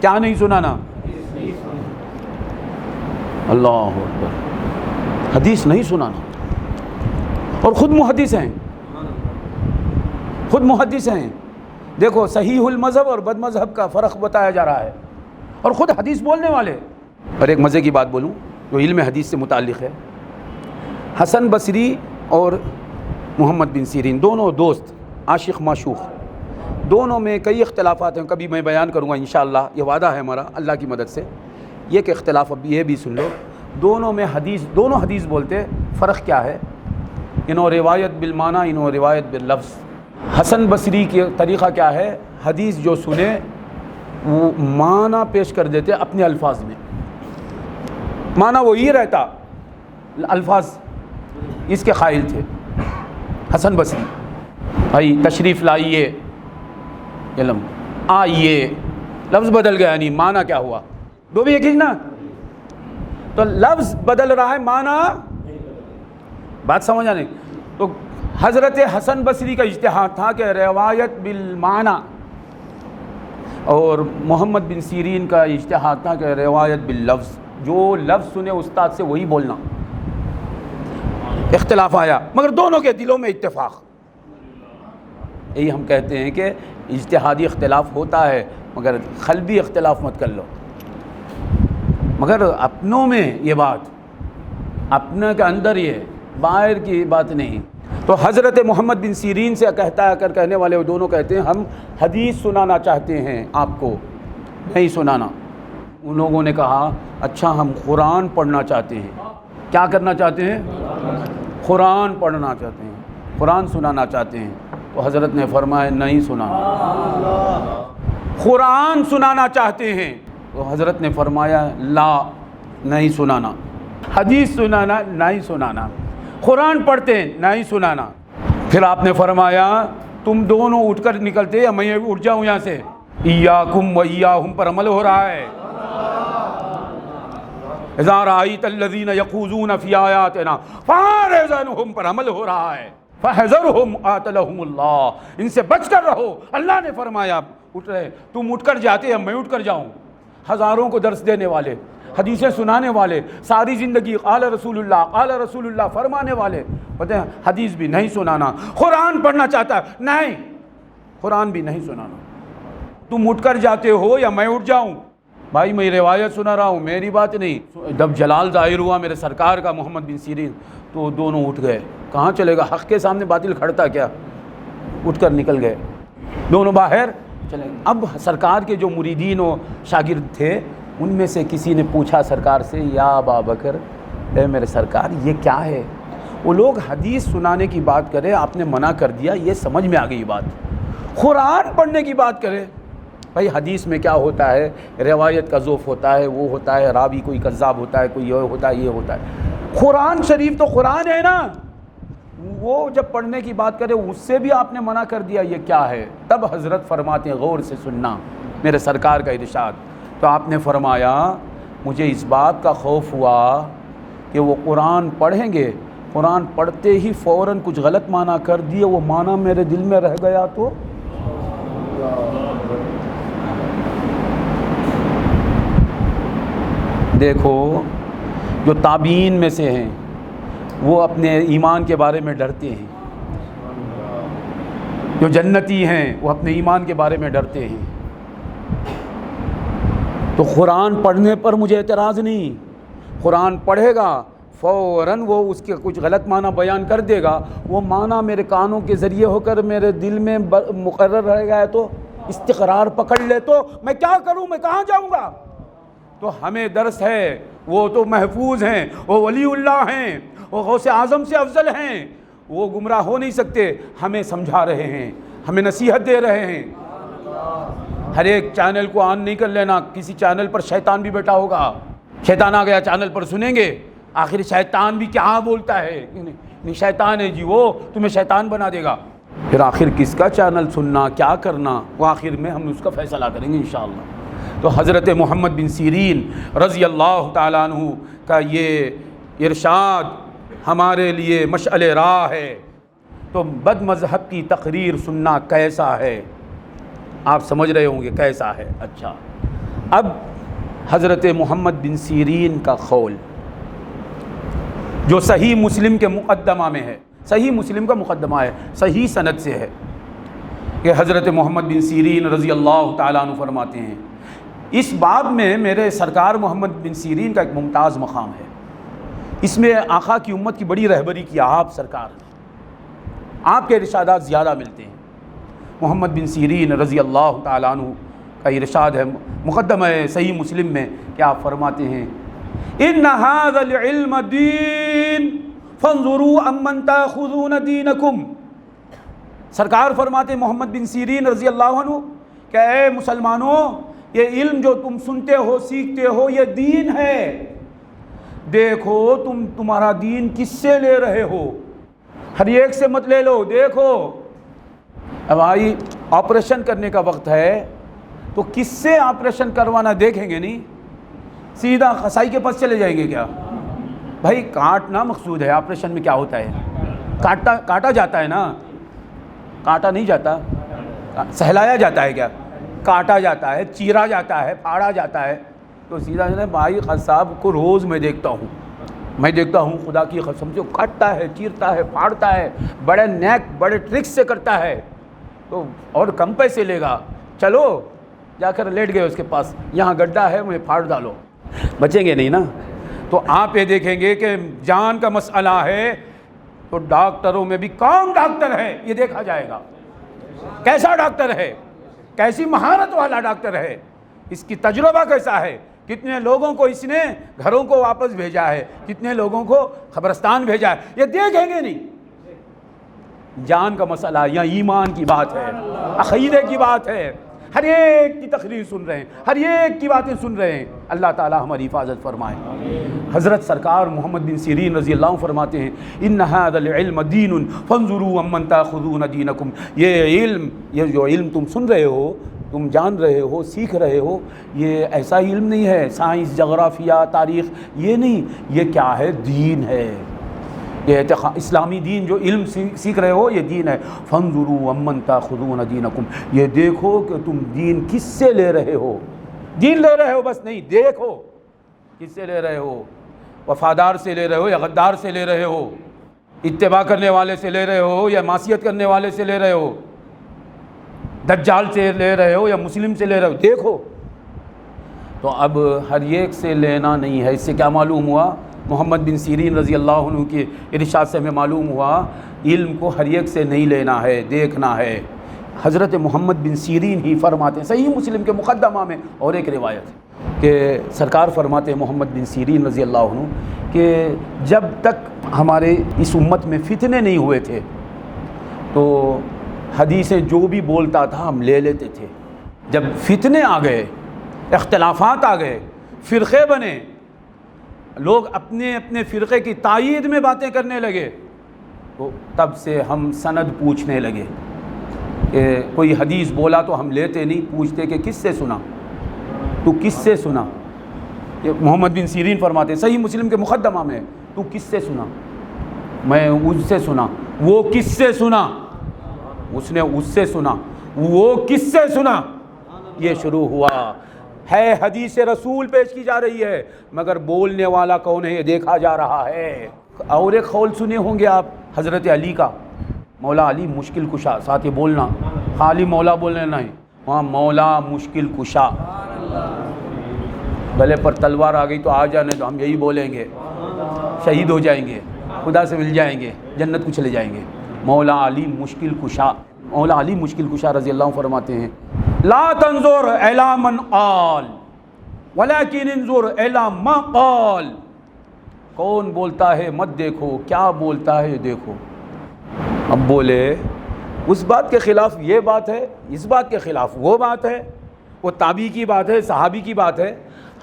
کیا نہیں سنانا؟ اللہ اکبر، حدیث نہیں سنانا۔ اور خود محدث ہیں، خود محدث ہیں۔ دیکھو صحیح المذہب اور بد مذہب کا فرق بتایا جا رہا ہے، اور خود حدیث بولنے والے۔ اور ایک مزے کی بات بولوں جو علم حدیث سے متعلق ہے، حسن بصری اور محمد بن سیرین دونوں دوست، عاشق معشوق، دونوں میں کئی اختلافات ہیں، کبھی میں بیان کروں گا انشاءاللہ، یہ وعدہ ہے ہمارا اللہ کی مدد سے، یہ کہ اختلاف اب یہ بھی سن لو، دونوں حدیث بولتے، فرق کیا ہے؟ انہوں روایت بالمعنی، انہوں روایت باللفظ۔ حسن بصری کی طریقہ کیا ہے؟ حدیث جو سنے وہ معنی پیش کر دیتے اپنے الفاظ میں، معنی وہی رہتا، الفاظ اس کے قائل تھے حسن بصری۔ بھائی تشریف لائیے، علم آئیے، لفظ بدل گیا، یعنی معنی کیا ہوا؟ دو بھی ایک ہی نا، تو لفظ بدل رہا ہے، معنی بات سمجھ آ نہیں۔ تو حضرت حسن بصری کا اجتہاد تھا کہ روایت بالمعنی، اور محمد بن سیرین کا اجتہاد تھا کہ روایت باللفظ، جو لفظ سنے استاد سے وہی بولنا۔ اختلاف آیا مگر دونوں کے دلوں میں اتفاق۔ یہی ہم کہتے ہیں کہ اجتہادی اختلاف ہوتا ہے مگر قلبی اختلاف مت کر لو، مگر اپنوں میں یہ بات، اپنے کے اندر، یہ باہر کی بات نہیں۔ تو حضرت محمد بن سیرین سے کہنے والے وہ دونوں کہتے ہیں ہم حدیث سنانا چاہتے ہیں، آپ کو نہیں سنانا۔ ان لوگوں نے کہا اچھا ہم قرآن پڑھنا چاہتے ہیں۔ کیا کرنا چاہتے ہیں؟ قرآن پڑھنا چاہتے ہیں، قرآن سنانا چاہتے ہیں۔ تو حضرت نے فرمایا نہیں سنانا۔ قرآن سنانا چاہتے ہیں تو حضرت نے فرمایا لا، نہیں سنانا۔ حدیث سنانا نہیں سنانا، قرآن پڑھتے ہیں نہیں سنانا۔ پھر آپ نے فرمایا تم دونوں اٹھ کر نکلتے یا میں اٹھ جاؤں یہاں سے؟ ایاکم و ایاہم پر عمل ہو رہا ہے۔ اذا رأیت الذین یخوضون فی آیاتنا فاعرض عنہم پر عمل ہو رہا ہے۔ فاحذرہم قاتلہم اللہ، ان سے بچ کر رہو، اللہ نے فرمایا۔ اٹھ رہے، تم اٹھ کر جاتے یا میں اٹھ کر جاؤں؟ ہزاروں کو درس دینے والے، حدیثیں سنانے والے، ساری زندگی قال رسول اللہ فرمانے والے، پتہ ہے حدیث بھی نہیں سنانا، قرآن پڑھنا چاہتا ہے نہیں، قرآن بھی نہیں سنانا۔ تم اٹھ کر جاتے ہو یا میں اٹھ جاؤں؟ بھائی میں روایت سنا رہا ہوں، میری بات نہیں۔ جب جلال ظاہر ہوا میرے سرکار کا محمد بن سیرین، تو دونوں اٹھ گئے۔ کہاں چلے گا؟ حق کے سامنے باطل کھڑتا کیا؟ اٹھ کر نکل گئے دونوں باہر چلے گئے۔ اب سرکار کے جو مریدین و شاگرد تھے ان میں سے کسی نے پوچھا سرکار سے یا ابا بکر، اے میرے سرکار یہ کیا ہے؟ وہ لوگ حدیث سنانے کی بات کرے، آپ نے منع کر دیا، یہ سمجھ میں آ گئی بات۔ قرآن پڑھنے کی بات کرے، بھائی حدیث میں کیا ہوتا ہے؟ روایت کا ذوف ہوتا ہے، وہ ہوتا ہے، راوی کوئی کذاب ہوتا ہے، کوئی یہ ہوتا ہے، یہ ہوتا ہے۔ قرآن شریف تو قرآن ہے نا، وہ جب پڑھنے کی بات کرے اس سے بھی آپ نے منع کر دیا، یہ کیا ہے؟ تب حضرت فرماتے ہیں غور سے سننا میرے سرکار کا ارشاد۔ تو آپ نے فرمایا مجھے اس بات کا خوف ہوا کہ وہ قرآن پڑھیں گے، قرآن پڑھتے ہی فوراً کچھ غلط معنی کر دیے، وہ معنی میرے دل میں رہ گیا تو دیکھو جو تابعین میں سے ہیں وہ اپنے ایمان کے بارے میں ڈرتے ہیں، جو جنتی ہیں وہ اپنے ایمان کے بارے میں ڈرتے ہیں۔ تو قرآن پڑھنے پر مجھے اعتراض نہیں، قرآن پڑھے گا فوراً وہ اس کے کچھ غلط معنی بیان کر دے گا، وہ معنی میرے کانوں کے ذریعے ہو کر میرے دل میں مقرر رہ گیا تو استقرار پکڑ لے تو میں کیا کروں؟ میں کہاں جاؤں گا؟ تو ہمیں درس ہے، وہ تو محفوظ ہیں، وہ ولی اللہ ہیں، وہ غوث اعظم سے افضل ہیں، وہ گمراہ ہو نہیں سکتے، ہمیں سمجھا رہے ہیں، ہمیں نصیحت دے رہے ہیں۔ ہر ایک چینل کو آن نہیں کر لینا، کسی چینل پر شیطان بھی بیٹھا ہوگا، شیطان آ گیا چینل پر سنیں گے، آخر شیطان بھی کیا بولتا ہے، نہیں شیطان ہے جی، وہ تمہیں شیطان بنا دے گا۔ پھر آخر کس کا چینل سننا، کیا کرنا، وہ آخر میں ہم اس کا فیصلہ کریں گے انشاءاللہ۔ تو حضرت محمد بن سیرین رضی اللہ تعالیٰ عنہ کا یہ ارشاد ہمارے لیے مشعل راہ ہے۔ تو بد مذہب کی تقریر سننا کیسا ہے؟ آپ سمجھ رہے ہوں گے کیسا ہے۔ اچھا، اب حضرت محمد بن سیرین کا قول جو صحیح مسلم کے مقدمہ میں ہے، صحیح مسلم کا مقدمہ ہے، صحیح سند سے ہے کہ حضرت محمد بن سیرین رضی اللہ تعالیٰ عنہ فرماتے ہیں اس باب میں میرے سرکار محمد بن سیرین کا ایک ممتاز مقام ہے، اس میں آقا کی امت کی بڑی رہبری کی آپ سرکار نے، آپ کے ارشادات زیادہ ملتے ہیں۔ محمد بن سیرین رضی اللہ تعالیٰ عنہ کا ارشاد ہے مقدمہ صحیح مسلم میں کہ آپ فرماتے ہیں ان ھذا العلم دین فانظروا امن تاخذون دینکم. سرکار فرماتے محمد بن سیرین رضی اللہ عنہ کہ اے مسلمانوں، یہ علم جو تم سنتے ہو سیکھتے ہو یہ دین ہے، دیکھو تمہارا دین کس سے لے رہے ہو، ہر ایک سے مت لے لو. دیکھو اب بھائی آپریشن کرنے کا وقت ہے تو کس سے آپریشن کروانا دیکھیں گے نہیں، سیدھا قصائی کے پاس چلے جائیں گے کیا؟ بھائی کاٹنا مقصود ہے. آپریشن میں کیا ہوتا ہے؟ کاٹا جاتا ہے نا، کاٹا نہیں جاتا، سہلایا جاتا ہے کیا؟ کاٹا جاتا ہے، چیرا جاتا ہے، پھاڑا جاتا ہے. تو سیدھا بھائی قصاب کو روز میں دیکھتا ہوں خدا کی قسم سے کاٹتا ہے، چیرتا ہے، پھاڑتا ہے، بڑے نیک بڑے ٹرکس سے کرتا ہے، تو اور کم پیسے لے گا. چلو جا کر لیٹ گئے اس کے پاس، یہاں گڈھا ہے مجھے پھاڑ ڈالو، بچیں گے نہیں نا. تو آپ یہ دیکھیں گے کہ جان کا مسئلہ ہے تو ڈاکٹروں میں بھی کون ڈاکٹر ہے یہ دیکھا جائے گا، کیسا ڈاکٹر ہے، کیسی مہارت والا ڈاکٹر ہے، اس کی تجربہ کیسا ہے، کتنے لوگوں کو اس نے گھروں کو واپس بھیجا ہے، کتنے لوگوں کو قبرستان بھیجا ہے، یہ دیکھیں گے نہیں. جان کا مسئلہ یا ایمان کی بات ہے، عقیدے کی بات ہے، ہر ایک کی تقریر سن رہے ہیں، ہر ایک کی باتیں سن رہے ہیں. اللہ تعالی ہماری حفاظت فرمائے. حضرت سرکار محمد بن سیرین رضی اللہ عنہ فرماتے ہیں ان ھذا العلم دین فانظروا امن تاخذون دینکم. یہ جو علم تم سن رہے ہو، تم جان رہے ہو، سیکھ رہے ہو، یہ ایسا علم نہیں ہے سائنس جغرافیہ تاریخ، یہ نہیں، یہ کیا ہے؟ دین ہے. یہ اسلامی دین جو علم سیکھ رہے ہو یہ دین ہے. فانظروا امن تاخذون دینکم، یہ دیکھو کہ تم دین کس سے لے رہے ہو. دین لے رہے ہو بس نہیں، دیکھو کس سے لے رہے ہو. وفادار سے لے رہے ہو یا غدار سے لے رہے ہو، اتباع کرنے والے سے لے رہے ہو یا معصیت کرنے والے سے لے رہے ہو، دجال سے لے رہے ہو یا مسلم سے لے رہے ہو، دیکھو. تو اب ہر ایک سے لینا نہیں ہے. اس سے کیا معلوم ہوا؟ محمد بن سیرین رضی اللہ عنہ کے ارشاد سے ہمیں معلوم ہوا علم کو ہر ایک سے نہیں لینا ہے، دیکھنا ہے. حضرت محمد بن سیرین ہی فرماتے ہیں صحیح مسلم کے مقدمہ میں اور ایک روایت ہے کہ سرکار فرماتے ہیں محمد بن سیرین رضی اللہ عنہ کہ جب تک ہمارے اس امت میں فتنے نہیں ہوئے تھے تو حدیثیں جو بھی بولتا تھا ہم لے لیتے تھے. جب فتنے آ گئے، اختلافات آ گئے، فرقے بنے، لوگ اپنے اپنے فرقے کی تائید میں باتیں کرنے لگے، تو تب سے ہم سند پوچھنے لگے کہ کوئی حدیث بولا تو ہم لیتے نہیں، پوچھتے کہ کس سے سنا، تو کس سے سنا. یہ محمد بن سیرین فرماتے صحیح مسلم کے مقدمہ میں، تو کس سے سنا؟ میں اس سے سنا. وہ کس سے سنا؟ اس نے اس سے سنا. وہ کس سے سنا؟ یہ شروع ہوا ہے. حدیث رسول پیش کی جا رہی ہے مگر بولنے والا کون ہے یہ دیکھا جا رہا ہے. اور ایک قول سنے ہوں گے آپ حضرت علی کا، مولا علی مشکل کشا. ساتھ یہ بولنا، خالی مولا بولنے نہیں، وہاں مولا مشکل کشا. گلے پر تلوار آ گئی تو آ جانے تو ہم یہی بولیں گے، شہید ہو جائیں گے، خدا سے مل جائیں گے، جنت کو چلے جائیں گے. مولا علی مشکل کشا. مولا علی مشکل کشا رضی اللہ عنہ فرماتے ہیں لا تنظر الی من قال ولکن انظر الی ما قال. کون بولتا ہے مت دیکھو، کیا بولتا ہے دیکھو. اب بولے اس بات کے خلاف یہ بات ہے، اس بات کے خلاف وہ بات ہے، وہ تابعی کی بات ہے، صحابی کی بات ہے.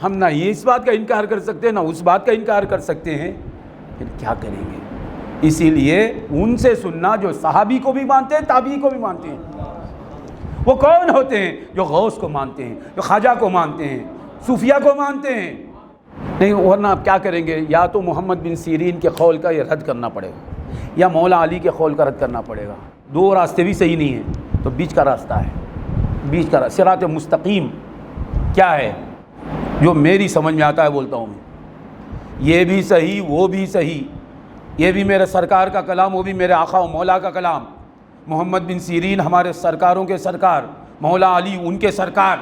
ہم نہ یہ اس بات کا انکار کر سکتے نہ اس بات کا انکار کر سکتے ہیں، پھر کیا کریں گے؟ اسی لیے ان سے سننا جو صحابی کو بھی مانتے ہیں، تابعی کو بھی مانتے ہیں. وہ کون ہوتے ہیں؟ جو غوث کو مانتے ہیں، جو خواجہ کو مانتے ہیں، صوفیہ کو مانتے ہیں. نہیں ورنہ آپ کیا کریں گے؟ یا تو محمد بن سیرین کے قول کا یہ رد کرنا پڑے گا یا مولا علی کے قول کا رد کرنا پڑے گا. دو راستے بھی صحیح نہیں ہیں، تو بیچ کا راستہ ہے. بیچ کا صراط مستقیم کیا ہے جو میری سمجھ میں آتا ہے بولتا ہوں میں. یہ بھی صحیح، وہ بھی صحیح، یہ بھی میرے سرکار کا کلام، وہ بھی میرے آقا و مولا کا کلام. محمد بن سیرین ہمارے سرکاروں کے سرکار، مولا علی ان کے سرکار.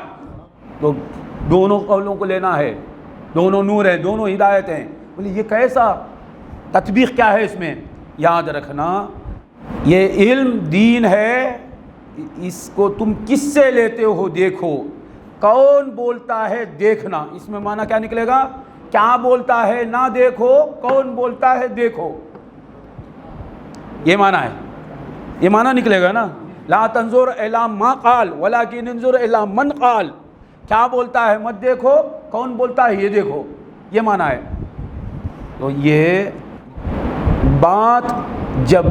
تو دونوں قولوں کو لینا ہے، دونوں نور ہیں، دونوں ہدایت ہیں. بولے یہ کیسا تطبیق کیا ہے اس میں؟ یاد رکھنا یہ علم دین ہے، اس کو تم کس سے لیتے ہو دیکھو. کون بولتا ہے دیکھنا، اس میں معنی کیا نکلے گا؟ کیا بولتا ہے نہ دیکھو، کون بولتا ہے دیکھو، یہ معنی ہے، یہ معنی نکلے گا نا. لا تنظر الی ما قال ولکن انظر الی من قال، کیا بولتا ہے مت دیکھو، کون بولتا ہے یہ دیکھو، یہ معنی ہے. تو یہ بات جب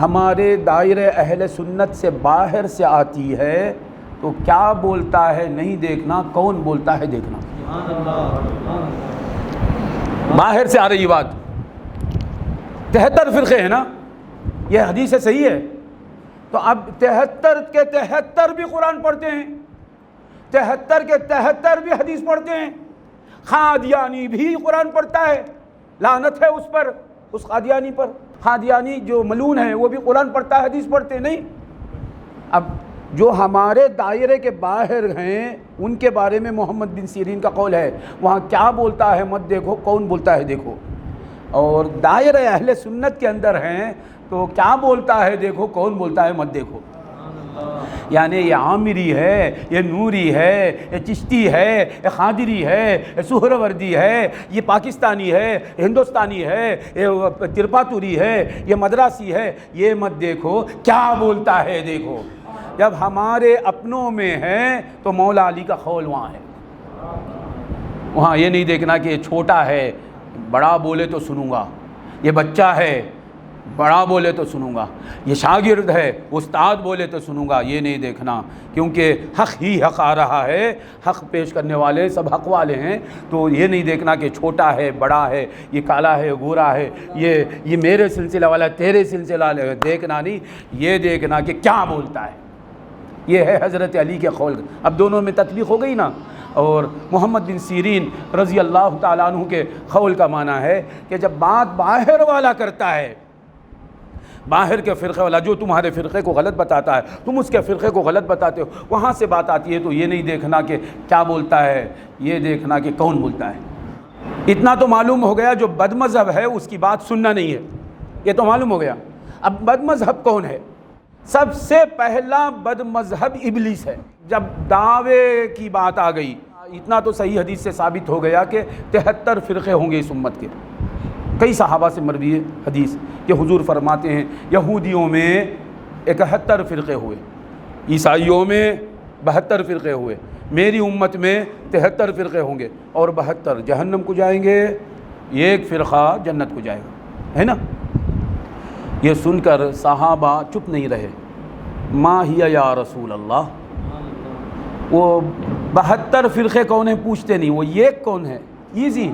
ہمارے دائرے اہل سنت سے باہر سے آتی ہے تو کیا بولتا ہے نہیں دیکھنا، کون بولتا ہے دیکھنا. باہر سے آ رہی بات. 73 فرقے ہیں نا، یہ حدیث صحیح ہے. تو اب 73 کے 73 بھی قرآن پڑھتے ہیں، 73 کے 73 بھی حدیث پڑھتے ہیں. قادیانی بھی قرآن پڑھتا ہے، لعنت ہے اس پر، اس قادیانی پر. قادیانی جو ملعون ہے وہ بھی قرآن پڑھتا ہے، حدیث پڑھتے نہیں. اب جو ہمارے دائرے کے باہر ہیں ان کے بارے میں محمد بن سیرین کا قول ہے، وہاں کیا بولتا ہے مت دیکھو، کون بولتا ہے دیکھو. اور دائرہ اہل سنت کے اندر ہیں تو کیا بولتا ہے دیکھو، کون بولتا ہے مت دیکھو. یعنی یہ عامری ہے، یہ نوری ہے، یہ چشتی ہے، یہ قادری ہے، یہ سہروردی ہے، یہ پاکستانی ہے، ہندوستانی ہے، یہ ترپاتوری ہے، یہ مدراسی ہے، یہ مت دیکھو، کیا بولتا ہے دیکھو. جب ہمارے اپنوں میں ہیں تو مولا علی کا قول وہاں ہے. وہاں یہ نہیں دیکھنا کہ یہ چھوٹا ہے، بڑا بولے تو سنوں گا، یہ بچہ ہے، بڑا بولے تو سنوں گا، یہ شاگرد ہے، استاد بولے تو سنوں گا، یہ نہیں دیکھنا. کیونکہ حق ہی حق آ رہا ہے، حق پیش کرنے والے سب حق والے ہیں. تو یہ نہیں دیکھنا کہ چھوٹا ہے، بڑا ہے، یہ کالا ہے، گورا ہے، یہ میرے سلسلہ والا تیرے سلسلہ والا، دیکھنا نہیں، یہ دیکھنا کہ کیا بولتا ہے. یہ ہے حضرت علی کے قول. اب دونوں میں تطبیق ہو گئی نا. اور محمد بن سیرین رضی اللہ تعالیٰ عنہ کے قول کا معنی ہے کہ جب بات باہر والا کرتا ہے، باہر کے فرقے والا جو تمہارے فرقے کو غلط بتاتا ہے، تم اس کے فرقے کو غلط بتاتے ہو، وہاں سے بات آتی ہے تو یہ نہیں دیکھنا کہ کیا بولتا ہے، یہ دیکھنا کہ کون بولتا ہے. اتنا تو معلوم ہو گیا جو بد مذہب ہے اس کی بات سننا نہیں ہے، یہ تو معلوم ہو گیا. اب بد مذہب کون ہے؟ سب سے پہلا بد مذہب ابلیس ہے. جب دعوے کی بات آ گئی، اتنا تو صحیح حدیث سے ثابت ہو گیا کہ 73 فرقے ہوں گے اس امت کے. کئی صحابہ سے مروی ہے حدیث کہ حضور فرماتے ہیں یہودیوں میں 71 فرقے ہوئے، عیسائیوں میں 72 فرقے ہوئے، میری امت میں 73 فرقے ہوں گے اور 72 جہنم کو جائیں گے، ایک فرقہ جنت کو جائے گا، ہے نا. یہ سن کر صحابہ چپ نہیں رہے. ما ہی یا رسول اللہ، وہ 72 فرقے کون ہیں پوچھتے نہیں، وہ ایک کون ہے، ایزی.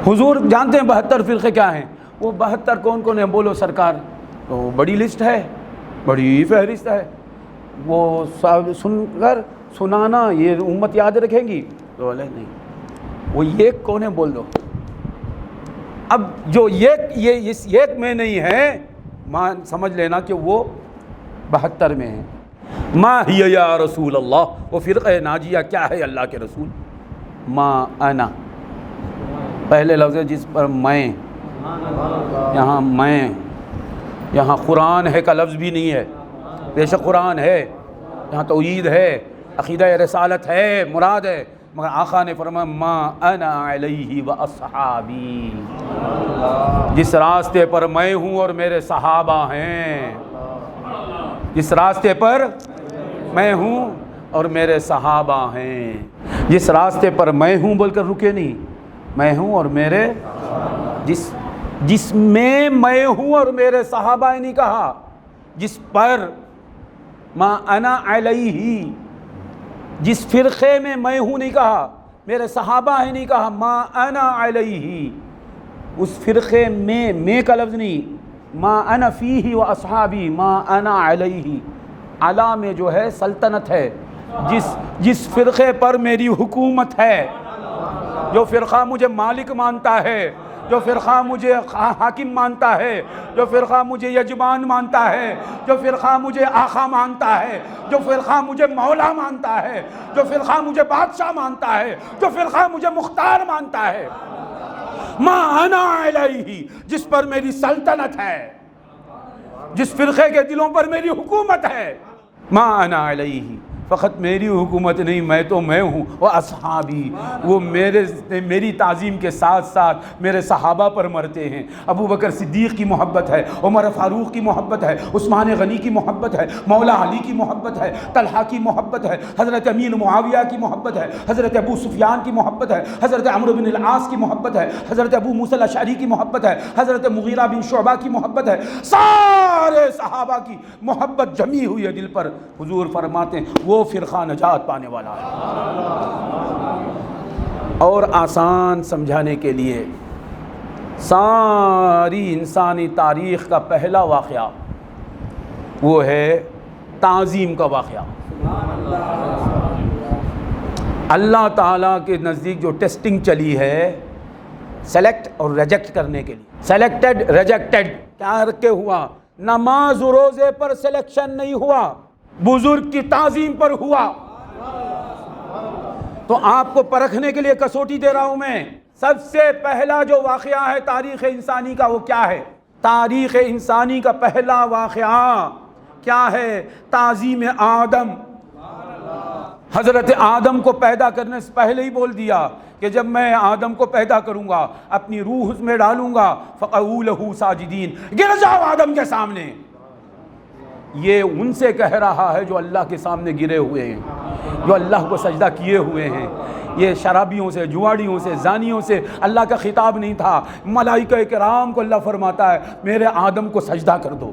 حضور جانتے ہیں 72 فرقے کیا ہیں، وہ 72 کون کون ہیں بولو سرکار. تو بڑی لسٹ ہے، بڑی فہرست ہے، وہ سن کر سنانا یہ امت یاد رکھیں گی. تو نہیں، وہ ایک کون ہے بول دو. اب جو یہ اس ایک میں نہیں ہے سمجھ لینا کہ وہ 72 میں ہے. ما ہی یا رسول اللہ، وہ فرقہ ناجیہ کیا ہے اللہ کے رسول. ما انا، پہلے لفظ ہے جس پر میں، یہاں قرآن ہے کا لفظ بھی نہیں ہے. بے شک قرآن ہے، یہاں توحید ہے، عقیدہ رسالت ہے، مراد ہے، مگر آقا نے فرمایا ما انا علیہ و اصحابی، جس راستے پر میں ہوں اور میرے صحابہ ہیں. جس راستے پر میں ہوں اور میرے صحابہ ہیں. جس راستے پر میں ہوں بول کر رکے نہیں، میں ہوں اور میرے، جس میں میں ہوں اور میرے صحابہ نہیں کہا، جس پر ما انا علیہ، جس فرقے میں میں ہوں نہیں کہا، میرے صحابہ ہیں نہیں کہا، ما انا علیہ. اس فرقے میں کا لفظ نہیں، ما انا فیہ و اصحابی، ما انا علیہ. علا میں جو ہے سلطنت ہے، جس فرقے پر میری حکومت ہے، جو فرقہ مجھے مالک مانتا ہے، جو فرقہ مجھے حاکم مانتا ہے، جو فرقہ مجھے یجمان مانتا ہے، جو فرقہ مجھے آقا مانتا ہے، جو فرقہ مجھے مولا مانتا ہے، جو فرقہ مجھے بادشاہ مانتا ہے، جو فرقہ مجھے مختار مانتا ہے، ما انا علیہ، جس پر میری سلطنت ہے، جس فرقے کے دلوں پر میری حکومت ہے، ما انا علیہ، فقط میری حکومت نہیں، میں تو میں ہوں، وہ اصحابی، وہ میری تعظیم کے ساتھ ساتھ میرے صحابہ پر مرتے ہیں۔ ابو بکر صدیق کی محبت ہے، عمر فاروق کی محبت ہے، عثمان غنی کی محبت ہے، مولا علی کی محبت ہے، طلحہ کی محبت ہے، حضرت امیر معاویہ کی محبت ہے، حضرت ابو سفیان کی محبت ہے، حضرت عمرو بن العاص کی محبت ہے، حضرت ابو موسیٰ الاشعری کی محبت ہے، حضرت مغیرہ بن شعبہ کی محبت ہے، سارے صحابہ کی محبت جمی ہوئی ہے دل پر۔ حضور فرماتے ہیں وہ فرقہ نجات پانے والا ہے۔ اور آسان سمجھانے کے لیے ساری انسانی تاریخ کا پہلا واقعہ وہ ہے تعظیم کا واقعہ۔ اللہ تعالیٰ کے نزدیک جو ٹیسٹنگ چلی ہے سلیکٹ اور ریجیکٹ کرنے کے لیے، سلیکٹڈ ریجیکٹڈ، کیا رکھے ہوا؟ نماز و روزے پر سلیکشن نہیں ہوا، بزرگ کی تعظیم پر ہوا۔ تو آپ کو پرکھنے کے لیے کسوٹی دے رہا ہوں میں، سب سے پہلا جو واقعہ ہے تاریخ انسانی کا وہ کیا ہے؟ تاریخ انسانی کا پہلا واقعہ کیا ہے؟ تعظیم آدم۔ حضرت آدم کو پیدا کرنے سے پہلے ہی بول دیا کہ جب میں آدم کو پیدا کروں گا، اپنی روح اس میں ڈالوں گا، فَقَعُوا لَهُ سَاجِدِينَ، گر جاؤ آدم کے سامنے۔ یہ ان سے کہہ رہا ہے جو اللہ کے سامنے گرے ہوئے ہیں، جو اللہ کو سجدہ کیے ہوئے ہیں۔ یہ شرابیوں سے، جواڑیوں سے، زانیوں سے اللہ کا خطاب نہیں تھا، ملائکہ کرام کو اللہ فرماتا ہے میرے آدم کو سجدہ کر دو۔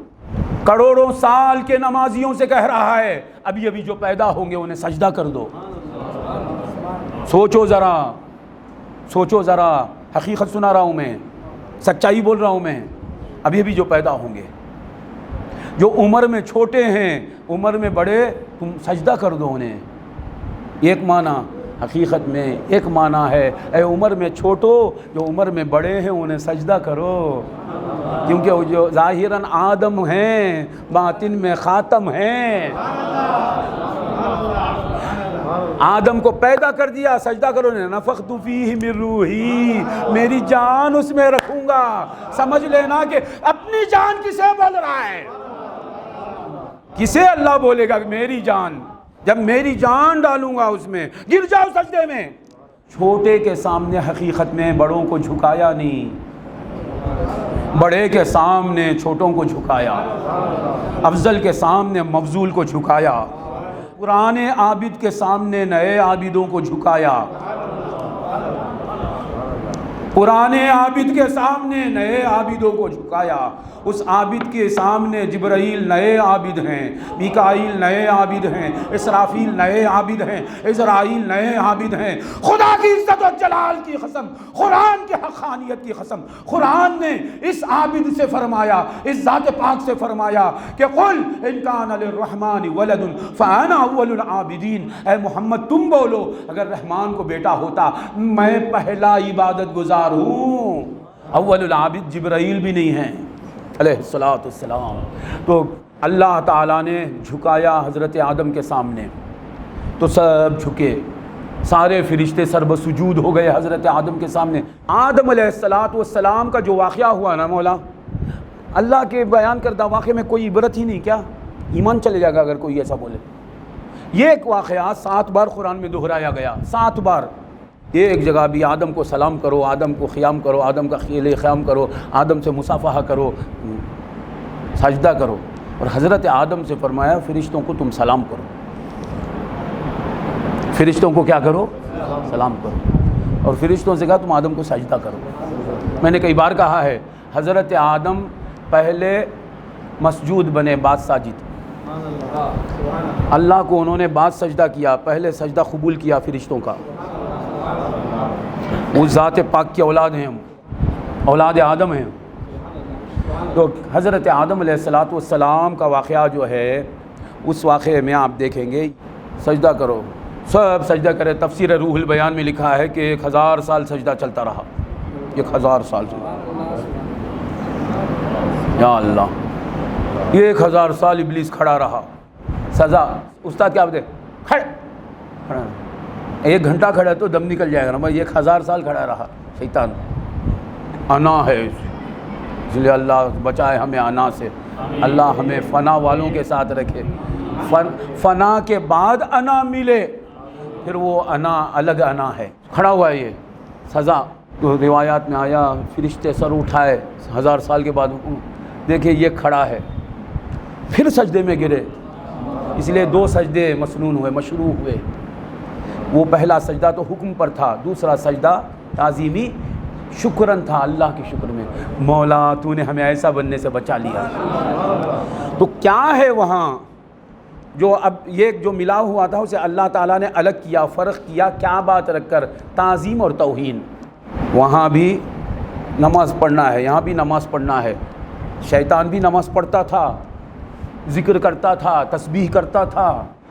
کروڑوں سال کے نمازیوں سے کہہ رہا ہے ابھی ابھی جو پیدا ہوں گے انہیں سجدہ کر دو۔ سوچو ذرا، سوچو ذرا، حقیقت سنا رہا ہوں میں، سچائی بول رہا ہوں میں۔ ابھی ابھی جو پیدا ہوں گے، جو عمر میں چھوٹے ہیں، عمر میں بڑے، تم سجدہ کر دو انہیں۔ ایک معنی حقیقت میں ایک معنی ہے اے عمر میں چھوٹو، جو عمر میں بڑے ہیں انہیں سجدہ کرو، کیونکہ وہ جو ظاہراً آدم ہیں باطن میں خاتم ہیں۔ آدم کو پیدا کر دیا، سجدہ کرو، نفخت فیہ من روحی، میری جان اس میں رکھوں گا۔ سمجھ لینا کہ اپنی جان کسے بول رہا ہے؟ کسے اللہ بولے گا میری جان؟ جب میری جان ڈالوں گا اس میں، گر جاؤ سجدے میں۔ چھوٹے کے سامنے حقیقت میں بڑوں کو جھکایا نہیں، بڑے کے سامنے چھوٹوں کو جھکایا، افضل کے سامنے مفضول کو جھکایا، پرانے عابد کے سامنے نئے عابدوں کو جھکایا، پرانے عابد کے سامنے نئے عابدوں کو جھکایا۔ اس عابد کے سامنے جبرائیل نئے عابد ہیں، میکائیل نئے عابد ہیں، اسرافیل نئے عابد ہیں، عزرائیل نئے عابد ہیں۔ خدا کی عزت و جلال کی قسم، قرآن کی حقانیت کی قسم، قرآن نے اس عابد سے فرمایا، اس ذات پاک سے فرمایا کہ قل ان کان للرحمن ولد فانا اول العابدین، اے محمد تم بولو اگر رحمان کو بیٹا ہوتا میں پہلا عبادت گزار ہوں۔ اول العابد جبرائیل بھی نہیں ہیں علیہ السلام۔ تو اللہ تعالیٰ نے جھکایا حضرت آدم کے سامنے، تو سب جھکے، سارے فرشتے سر بسجود ہو گئے حضرت آدم کے سامنے۔ آدم علیہ السلام کا جو واقعہ ہوا نا مولا، اللہ کے بیان کردہ واقعے میں کوئی عبرت ہی نہیں، کیا ایمان چلے جائے گا اگر کوئی ایسا بولے؟ یہ ایک واقعہ 7 بار قرآن میں دہرایا گیا، 7 بار۔ ایک جگہ بھی آدم کو سلام کرو، آدم کو قیام کرو، آدم کا قیام کرو، آدم سے مصافحہ کرو، سجدہ کرو، اور حضرت آدم سے فرمایا فرشتوں کو تم سلام کرو، فرشتوں کو کیا کرو؟ سلام کرو، اور فرشتوں سے کہا تم آدم کو سجدہ کرو۔ میں نے کئی بار کہا ہے حضرت آدم پہلے مسجود بنے بعد ساجد، اللہ کو انہوں نے بعد سجدہ کیا، پہلے سجدہ قبول کیا فرشتوں کا۔ وہ ذات پاک کی اولاد ہیں، اولاد آدم ہیں۔ تو حضرت آدم علیہ السلام کا واقعہ جو ہے، اس واقعے میں آپ دیکھیں گے سجدہ کرو، سب سجدہ کرے۔ تفسیر روح البیان میں لکھا ہے کہ 1000 سال سجدہ چلتا رہا، 1000 سال سے، یا اللہ، 1000 سال ابلیس کھڑا رہا۔ سزا استاد کیا بولتے؟ کھڑا 1 گھنٹہ کھڑا تو دم نکل جائے گا نا، 1000 سال کھڑا رہا شیطان۔ انا ہے، اس لیے اللہ بچائے ہمیں انا سے، اللہ ہمیں فنا والوں کے ساتھ رکھے۔ فنا کے بعد انا ملے پھر وہ انا الگ انا ہے. کھڑا ہوا ہے یہ سزا. تو روایات میں آیا فرشتے سر اٹھائے 1000 سال کے بعد دیکھیں یہ کھڑا ہے, پھر سجدے میں گرے. اس لیے 2 سجدے مسنون ہوئے, مشروع ہوئے. وہ پہلا سجدہ تو حکم پر تھا, دوسرا سجدہ تعظیمی شکرن تھا, اللہ کے شکر میں. مولا تو نے ہمیں ایسا بننے سے بچا لیا. تو کیا ہے وہاں جو اب یہ جو ملا ہوا تھا اسے اللہ تعالیٰ نے الگ کیا, فرق کیا. کیا بات رکھ کر؟ تعظیم اور توہین. وہاں بھی نماز پڑھنا ہے, یہاں بھی نماز پڑھنا ہے. شیطان بھی نماز پڑھتا تھا, ذکر کرتا تھا, تسبیح کرتا تھا,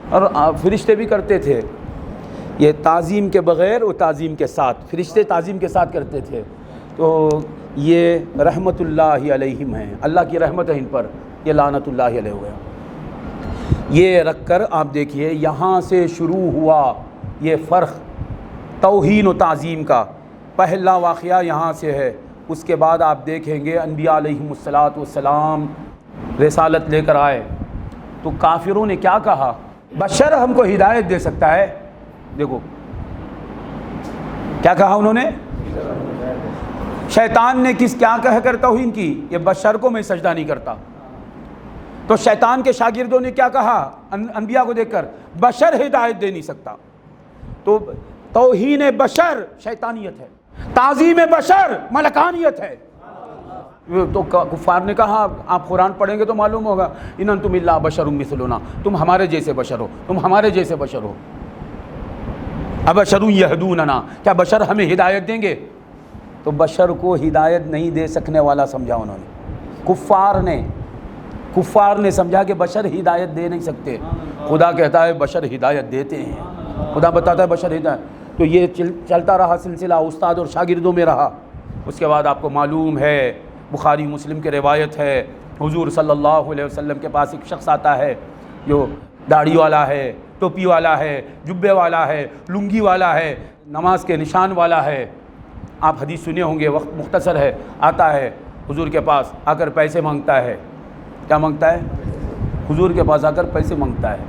اور فرشتے بھی کرتے تھے. یہ تعظیم کے بغیر و تعظیم کے ساتھ. فرشتے تعظیم کے ساتھ کرتے تھے. تو یہ رحمت اللہ علیہم ہیں, اللہ کی رحمت ہے ان پر, یہ لعنت اللہ علیہ ہویا. یہ رکھ کر آپ دیکھیے یہاں سے شروع ہوا یہ فرق توہین و تعظیم کا. پہلا واقعہ یہاں سے ہے. اس کے بعد آپ دیکھیں گے انبیاء علیہم السلام رسالت لے کر آئے تو کافروں نے کیا کہا؟ بشر ہم کو ہدایت دے سکتا ہے. دیکھو کیا کہا انہوں نے. شیطان نے کیا کہہ کر توہین کی؟ یہ بشر کو میں سجدہ نہیں کرتا. تو شیطان کے شاگردوں نے کیا کہا انبیاء کو دیکھ کر؟ بشر ہدایت دے نہیں سکتا. تو توہین بشر شیطانیت ہے, تعظیم بشر ملکانیت ہے. تو کفار نے کہا آپ قرآن پڑھیں گے تو معلوم ہوگا, ان انتم الا بشر مثلنا, تم ہمارے جیسے بشر ہو, تم ہمارے جیسے بشر ہو. ابشر یہدوننا, کیا بشر ہمیں ہدایت دیں گے؟ تو بشر کو ہدایت نہیں دے سکنے والا سمجھا انہوں نے. کفار نے سمجھا کہ بشر ہدایت دے نہیں سکتے. خدا کہتا ہے بشر ہدایت دیتے ہیں, خدا بتاتا ہے بشر ہدایت. تو یہ چلتا رہا سلسلہ استاد اور شاگردوں میں رہا. اس کے بعد آپ کو معلوم ہے بخاری مسلم کی روایت ہے, حضور صلی اللہ علیہ وسلم کے پاس ایک شخص آتا ہے جو داڑھی والا ہے, ٹوپی والا ہے, جبے والا ہے, لنگی والا ہے, نماز کے نشان والا ہے. آپ حدیث سنے ہوں گے, وقت مختصر ہے. آتا ہے حضور کے پاس, آ کر پیسے مانگتا ہے. کیا مانگتا ہے؟ حضور کے پاس آ کر پیسے مانگتا ہے.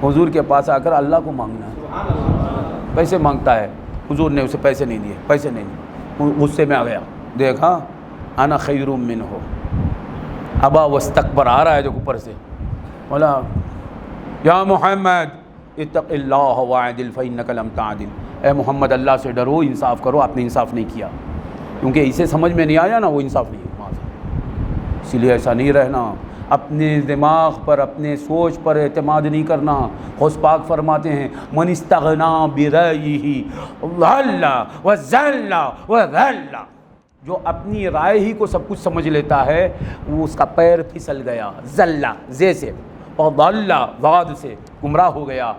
حضور کے پاس آ کر اللہ کو مانگنا ہے, پیسے مانگتا ہے. حضور نے اسے پیسے نہیں دیے, پیسے نہیں دیے. غصے میں آ گیا, دیکھا انا خیر منہ, ابا واستکبر آ رہا ہے جو اوپر سے. بولا یا محمد اتق اللہ وعدل فانک لم تعدل, اے محمد اللہ سے ڈرو, انصاف کرو, آپ نے انصاف نہیں کیا. کیونکہ اسے سمجھ میں نہیں آیا نا, وہ انصاف نہیں ہے. اسی لیے ایسا نہیں رہنا, اپنے دماغ پر اپنے سوچ پر اعتماد نہیں کرنا. غوث پاک فرماتے ہیں من استغنا برأیہ ضل وذل وذل, جو اپنی رائے ہی کو سب کچھ سمجھ لیتا ہے وہ اس کا پیر پھسل گیا. ذل زے سے, اور ضل ضاد سے گمراہ ہو گیا,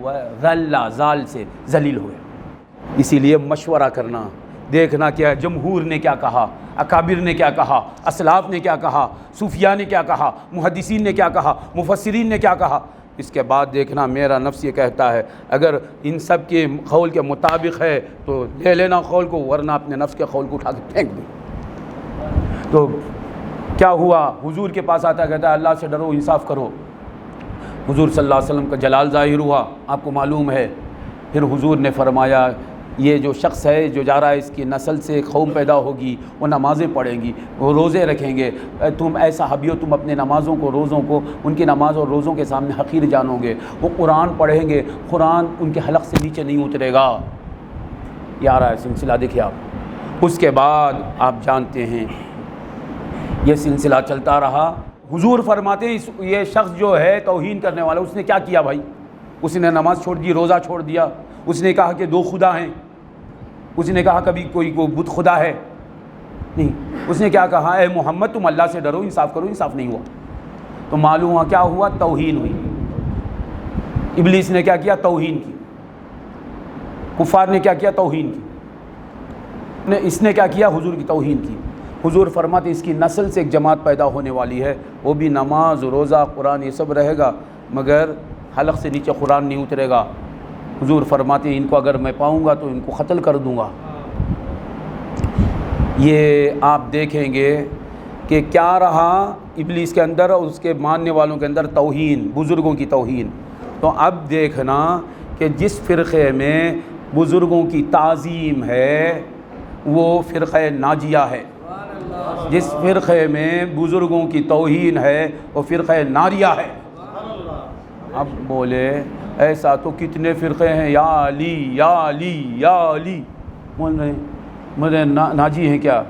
وذل زال سے ذلیل ہو گیا. اسی لیے مشورہ کرنا, دیکھنا کیا جمہور نے کیا کہا, اکابر نے کیا کہا, اسلاف نے کیا کہا, صوفیاء نے کیا کہا, محدثین نے کیا کہا, مفسرین نے کیا کہا. اس کے بعد دیکھنا میرا نفس یہ کہتا ہے اگر ان سب کے قول کے مطابق ہے تو لے لینا قول کو, ورنہ اپنے نفس کے قول کو اٹھا کے پھینک دیں. تو کیا ہوا, حضور کے پاس آتا کہتا ہے اللہ سے ڈرو, انصاف کرو. حضور صلی اللہ علیہ وسلم کا جلال ظاہر ہوا, آپ کو معلوم ہے. پھر حضور نے فرمایا یہ جو شخص ہے جو جا رہا ہے اس کی نسل سے قوم پیدا ہوگی, وہ نمازیں پڑھیں گی, وہ روزے رکھیں گے. تم ایسا صحابیو, تم اپنے نمازوں کو, روزوں کو ان کی نماز اور روزوں کے سامنے حقیر جانو گے. وہ قرآن پڑھیں گے, قرآن ان کے حلق سے نیچے نہیں اترے گا. یہ آ رہا ہے سلسلہ, دیکھیے آپ. اس کے بعد آپ جانتے ہیں یہ سلسلہ چلتا رہا. حضور فرماتے ہیں یہ شخص جو ہے توہین کرنے والا, اس نے کیا کیا بھائی؟ اس نے نماز چھوڑ دی, روزہ چھوڑ دیا. اس نے کہا کہ 2 خدا ہیں. اس نے کہا کبھی کوئی بت خدا ہے نہیں. اس نے کیا کہا, اے محمد تم اللہ سے ڈرو, انصاف کرو. انصاف نہیں ہوا. تو معلوم ہوا کیا ہوا, توہین ہوئی. ابلیس نے کیا کیا, توہین کی. کفار نے کیا کیا, توہین کی. اس نے کیا کیا, حضور کی توہین کی. حضور فرماتے اس کی نسل سے ایک جماعت پیدا ہونے والی ہے, وہ بھی نماز, روزہ, قرآن یہ سب رہے گا, مگر حلق سے نیچے قرآن نہیں اترے گا. حضور فرماتے ہیں ان کو اگر میں پاؤں گا تو ان کو قتل کر دوں گا. یہ آپ دیکھیں گے کہ کیا رہا ابلیس کے اندر اور اس کے ماننے والوں کے اندر توہین، بزرگوں کی توہین۔ تو اب دیکھنا کہ جس فرقے میں بزرگوں کی تعظیم ہے وہ فرقہ ناجیہ ہے، جس فرقے میں بزرگوں کی توہین ہے وہ فرقہ ناریہ ہے۔ اب بولے ایسا تو کتنے فرقے ہیں، یا علی یا علی یا علی، بول رہے مجھے ناجی ہیں کیا؟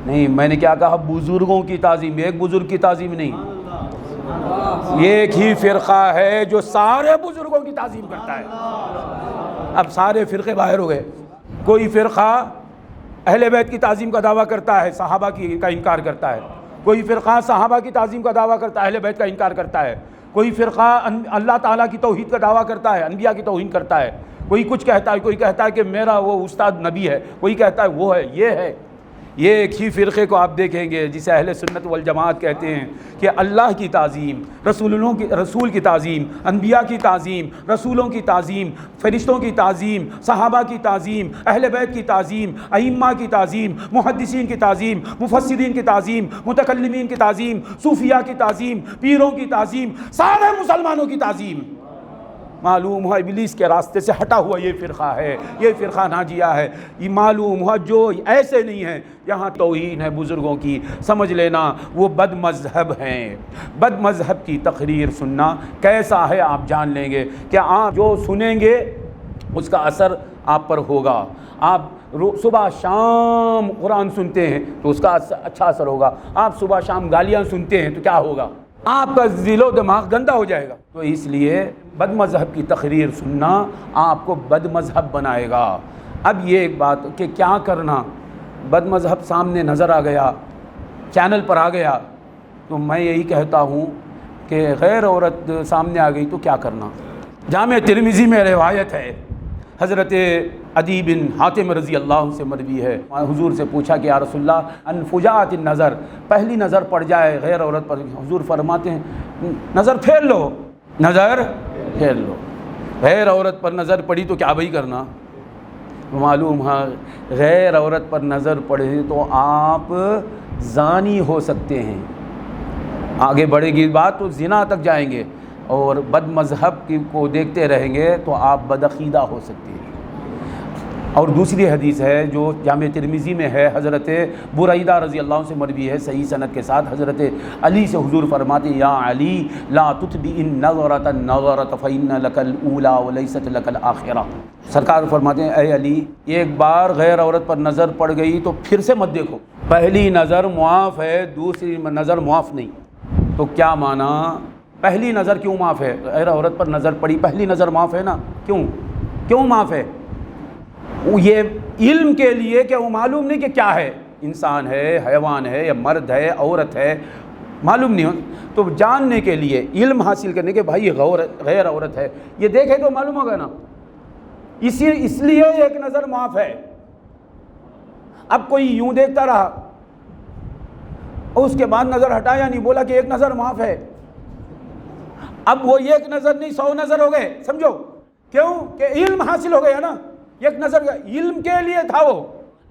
نہیں، میں نے کیا کہا؟ بزرگوں کی تعظیم، ایک بزرگ کی تعظیم نہیں، ایک ہی فرقہ ہے جو سارے بزرگوں کی تعظیم کرتا ہے۔ اب سارے فرقے باہر ہو گئے۔ کوئی فرقہ اہل بیت کی تعظیم کا دعویٰ کرتا ہے، صحابہ کا انکار کرتا ہے۔ کوئی فرقہ صحابہ کی تعظیم کا دعویٰ کرتا ہے، اہل بیت کا انکار کرتا ہے۔ کوئی فرقہ اللہ تعالیٰ کی توحید کا دعویٰ کرتا ہے، انبیاء کی توہین کرتا ہے۔ کوئی کچھ کہتا ہے، کوئی کہتا ہے کہ میرا وہ استاد نبی ہے، کوئی کہتا ہے وہ ہے، یہ ہے۔ یہ ایک ہی فرقے کو آپ دیکھیں گے جسے اہل سنت والجماعت کہتے ہیں کہ اللہ کی تعظیم، رسول کی تعظیم، انبیاء کی تعظیم، رسولوں کی تعظیم، فرشتوں کی تعظیم، صحابہ کی تعظیم، اہل بیت کی تعظیم، ائمہ کی تعظیم، محدثین کی تعظیم، مفسرین کی تعظیم، متکلمین کی تعظیم، صوفیاء کی تعظیم، پیروں کی تعظیم، سارے مسلمانوں کی تعظیم۔ معلوم ہوا ابلیس کے راستے سے ہٹا ہوا یہ فرقہ ہے، یہ فرقہ ناجیہ ہے۔ یہ معلوم ہوا جو ایسے نہیں ہیں، یہاں توہین ہے بزرگوں کی، سمجھ لینا وہ بد مذہب ہیں۔ بد مذہب کی تقریر سننا کیسا ہے آپ جان لیں گے کہ آپ جو سنیں گے اس کا اثر آپ پر ہوگا۔ آپ صبح شام قرآن سنتے ہیں تو اس کا اچھا اثر ہوگا، آپ صبح شام گالیاں سنتے ہیں تو کیا ہوگا؟ آپ کا دل و دماغ گندا ہو جائے گا۔ تو اس لیے بد مذہب کی تقریر سننا آپ کو بد مذہب بنائے گا۔ اب یہ ایک بات کہ کیا کرنا، بد مذہب سامنے نظر آ گیا، چینل پر آ گیا، تو میں یہی کہتا ہوں کہ غیر عورت سامنے آ گئی تو کیا کرنا۔ جامع ترمذی میں روایت ہے، حضرت عدی بن حاتم رضی اللہ عنہ سے مروی ہے، حضور سے پوچھا کہ یا رسول اللہ ان فجاعت النظر، پہلی نظر پڑ جائے غیر عورت پر، حضور فرماتے ہیں نظر پھیر لو، نظر پھیر لو۔ غیر عورت پر نظر پڑی تو کیا بھائی کرنا؟ معلوم ہے غیر عورت پر نظر پڑے تو آپ زانی ہو سکتے ہیں، آگے بڑھے گی بات تو زنا تک جائیں گے، اور بد مذہب کو دیکھتے رہیں گے تو آپ بدعقیدہ ہو سکتے ہیں۔ اور دوسری حدیث ہے جو جامع ترمذی میں ہے، حضرت بریدہ رضی اللہ عنہ سے مروی ہے صحیح سند کے ساتھ، حضرت علی سے حضور فرماتے ہیں یا علی لا تتبع النظرۃ النظرۃ فإن لك الأولى وليست لك الآخرہ۔ سرکار فرماتے ہیں اے علی ایک بار غیر عورت پر نظر پڑ گئی تو پھر سے مت دیکھو، پہلی نظر معاف ہے، دوسری نظر معاف نہیں۔ تو کیا مانا؟ پہلی نظر کیوں معاف ہے؟ غیر عورت پر نظر پڑی، پہلی نظر معاف ہے نا، کیوں معاف ہے؟ یہ علم کے لیے کہ وہ معلوم نہیں کہ کیا ہے، انسان ہے، حیوان ہے یا مرد ہے، عورت ہے، معلوم نہیں ہو، تو جاننے کے لیے علم حاصل کرنے کے بھائی غیر عورت ہے، یہ دیکھے تو معلوم ہوگا نا، اس لیے ایک نظر معاف ہے۔ اب کوئی یوں دیکھتا رہا اور اس کے بعد نظر ہٹایا نہیں، بولا کہ ایک نظر معاف ہے، اب وہ ایک نظر نہیں 100 نظر ہو گئے، سمجھو کیوں کہ علم حاصل ہو گیا نا، ایک نظر علم کے لیے تھا وہ۔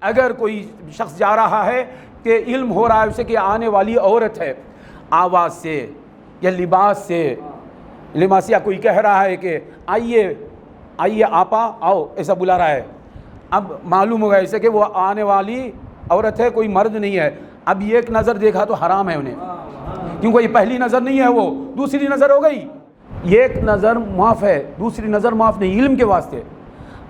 اگر کوئی شخص جا رہا ہے کہ علم ہو رہا ہے اسے کہ آنے والی عورت ہے، آواز سے یا لباس سے کوئی کہہ رہا ہے کہ آئیے آپا آؤ، ایسا بلا رہا ہے، اب معلوم ہوگا اسے کہ وہ آنے والی عورت ہے، کوئی مرد نہیں ہے، اب یہ ایک نظر دیکھا تو حرام ہے انہیں، کیونکہ یہ پہلی نظر نہیں ہے، وہ دوسری نظر ہو گئی، یہ ایک نظر معاف ہے، دوسری نظر معاف نہیں، علم کے واسطے۔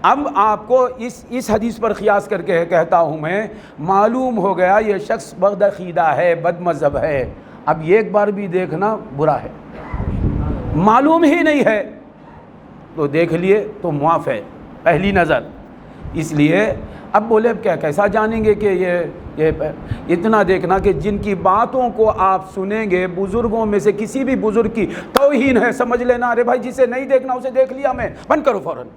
اب آپ کو اس حدیث پر قیاس کر کے کہتا ہوں میں، معلوم ہو گیا یہ شخص بدعقیدہ ہے، بد مذہب ہے، اب ایک بار بھی دیکھنا برا ہے، معلوم ہی نہیں ہے تو دیکھ لیے تو معاف ہے پہلی نظر۔ اس لیے اب بولے اب کیسا جانیں گے کہ یہ اتنا دیکھنا کہ جن کی باتوں کو آپ سنیں گے بزرگوں میں سے کسی بھی بزرگ کی توہین ہے، سمجھ لینا ارے بھائی جسے نہیں دیکھنا اسے دیکھ لیا میں، بند کرو فوراً۔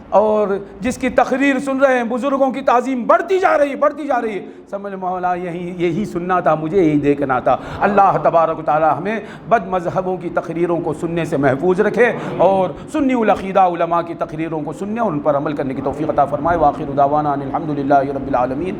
اور جس کی تقریر سن رہے ہیں بزرگوں کی تعظیم بڑھتی جا رہی ہے، سمجھ مولا یہی سننا تھا، مجھے یہی دیکھنا تھا۔ اللہ تبارک و تعالی ہمیں بد مذہبوں کی تقریروں کو سننے سے محفوظ رکھے اور سنی العقیدہ علماء کی تقریروں کو سننے اور ان پر عمل کرنے کی توفیق عطا فرمائے۔ وآخر دعوانا ان الحمد للہ رب العالمین۔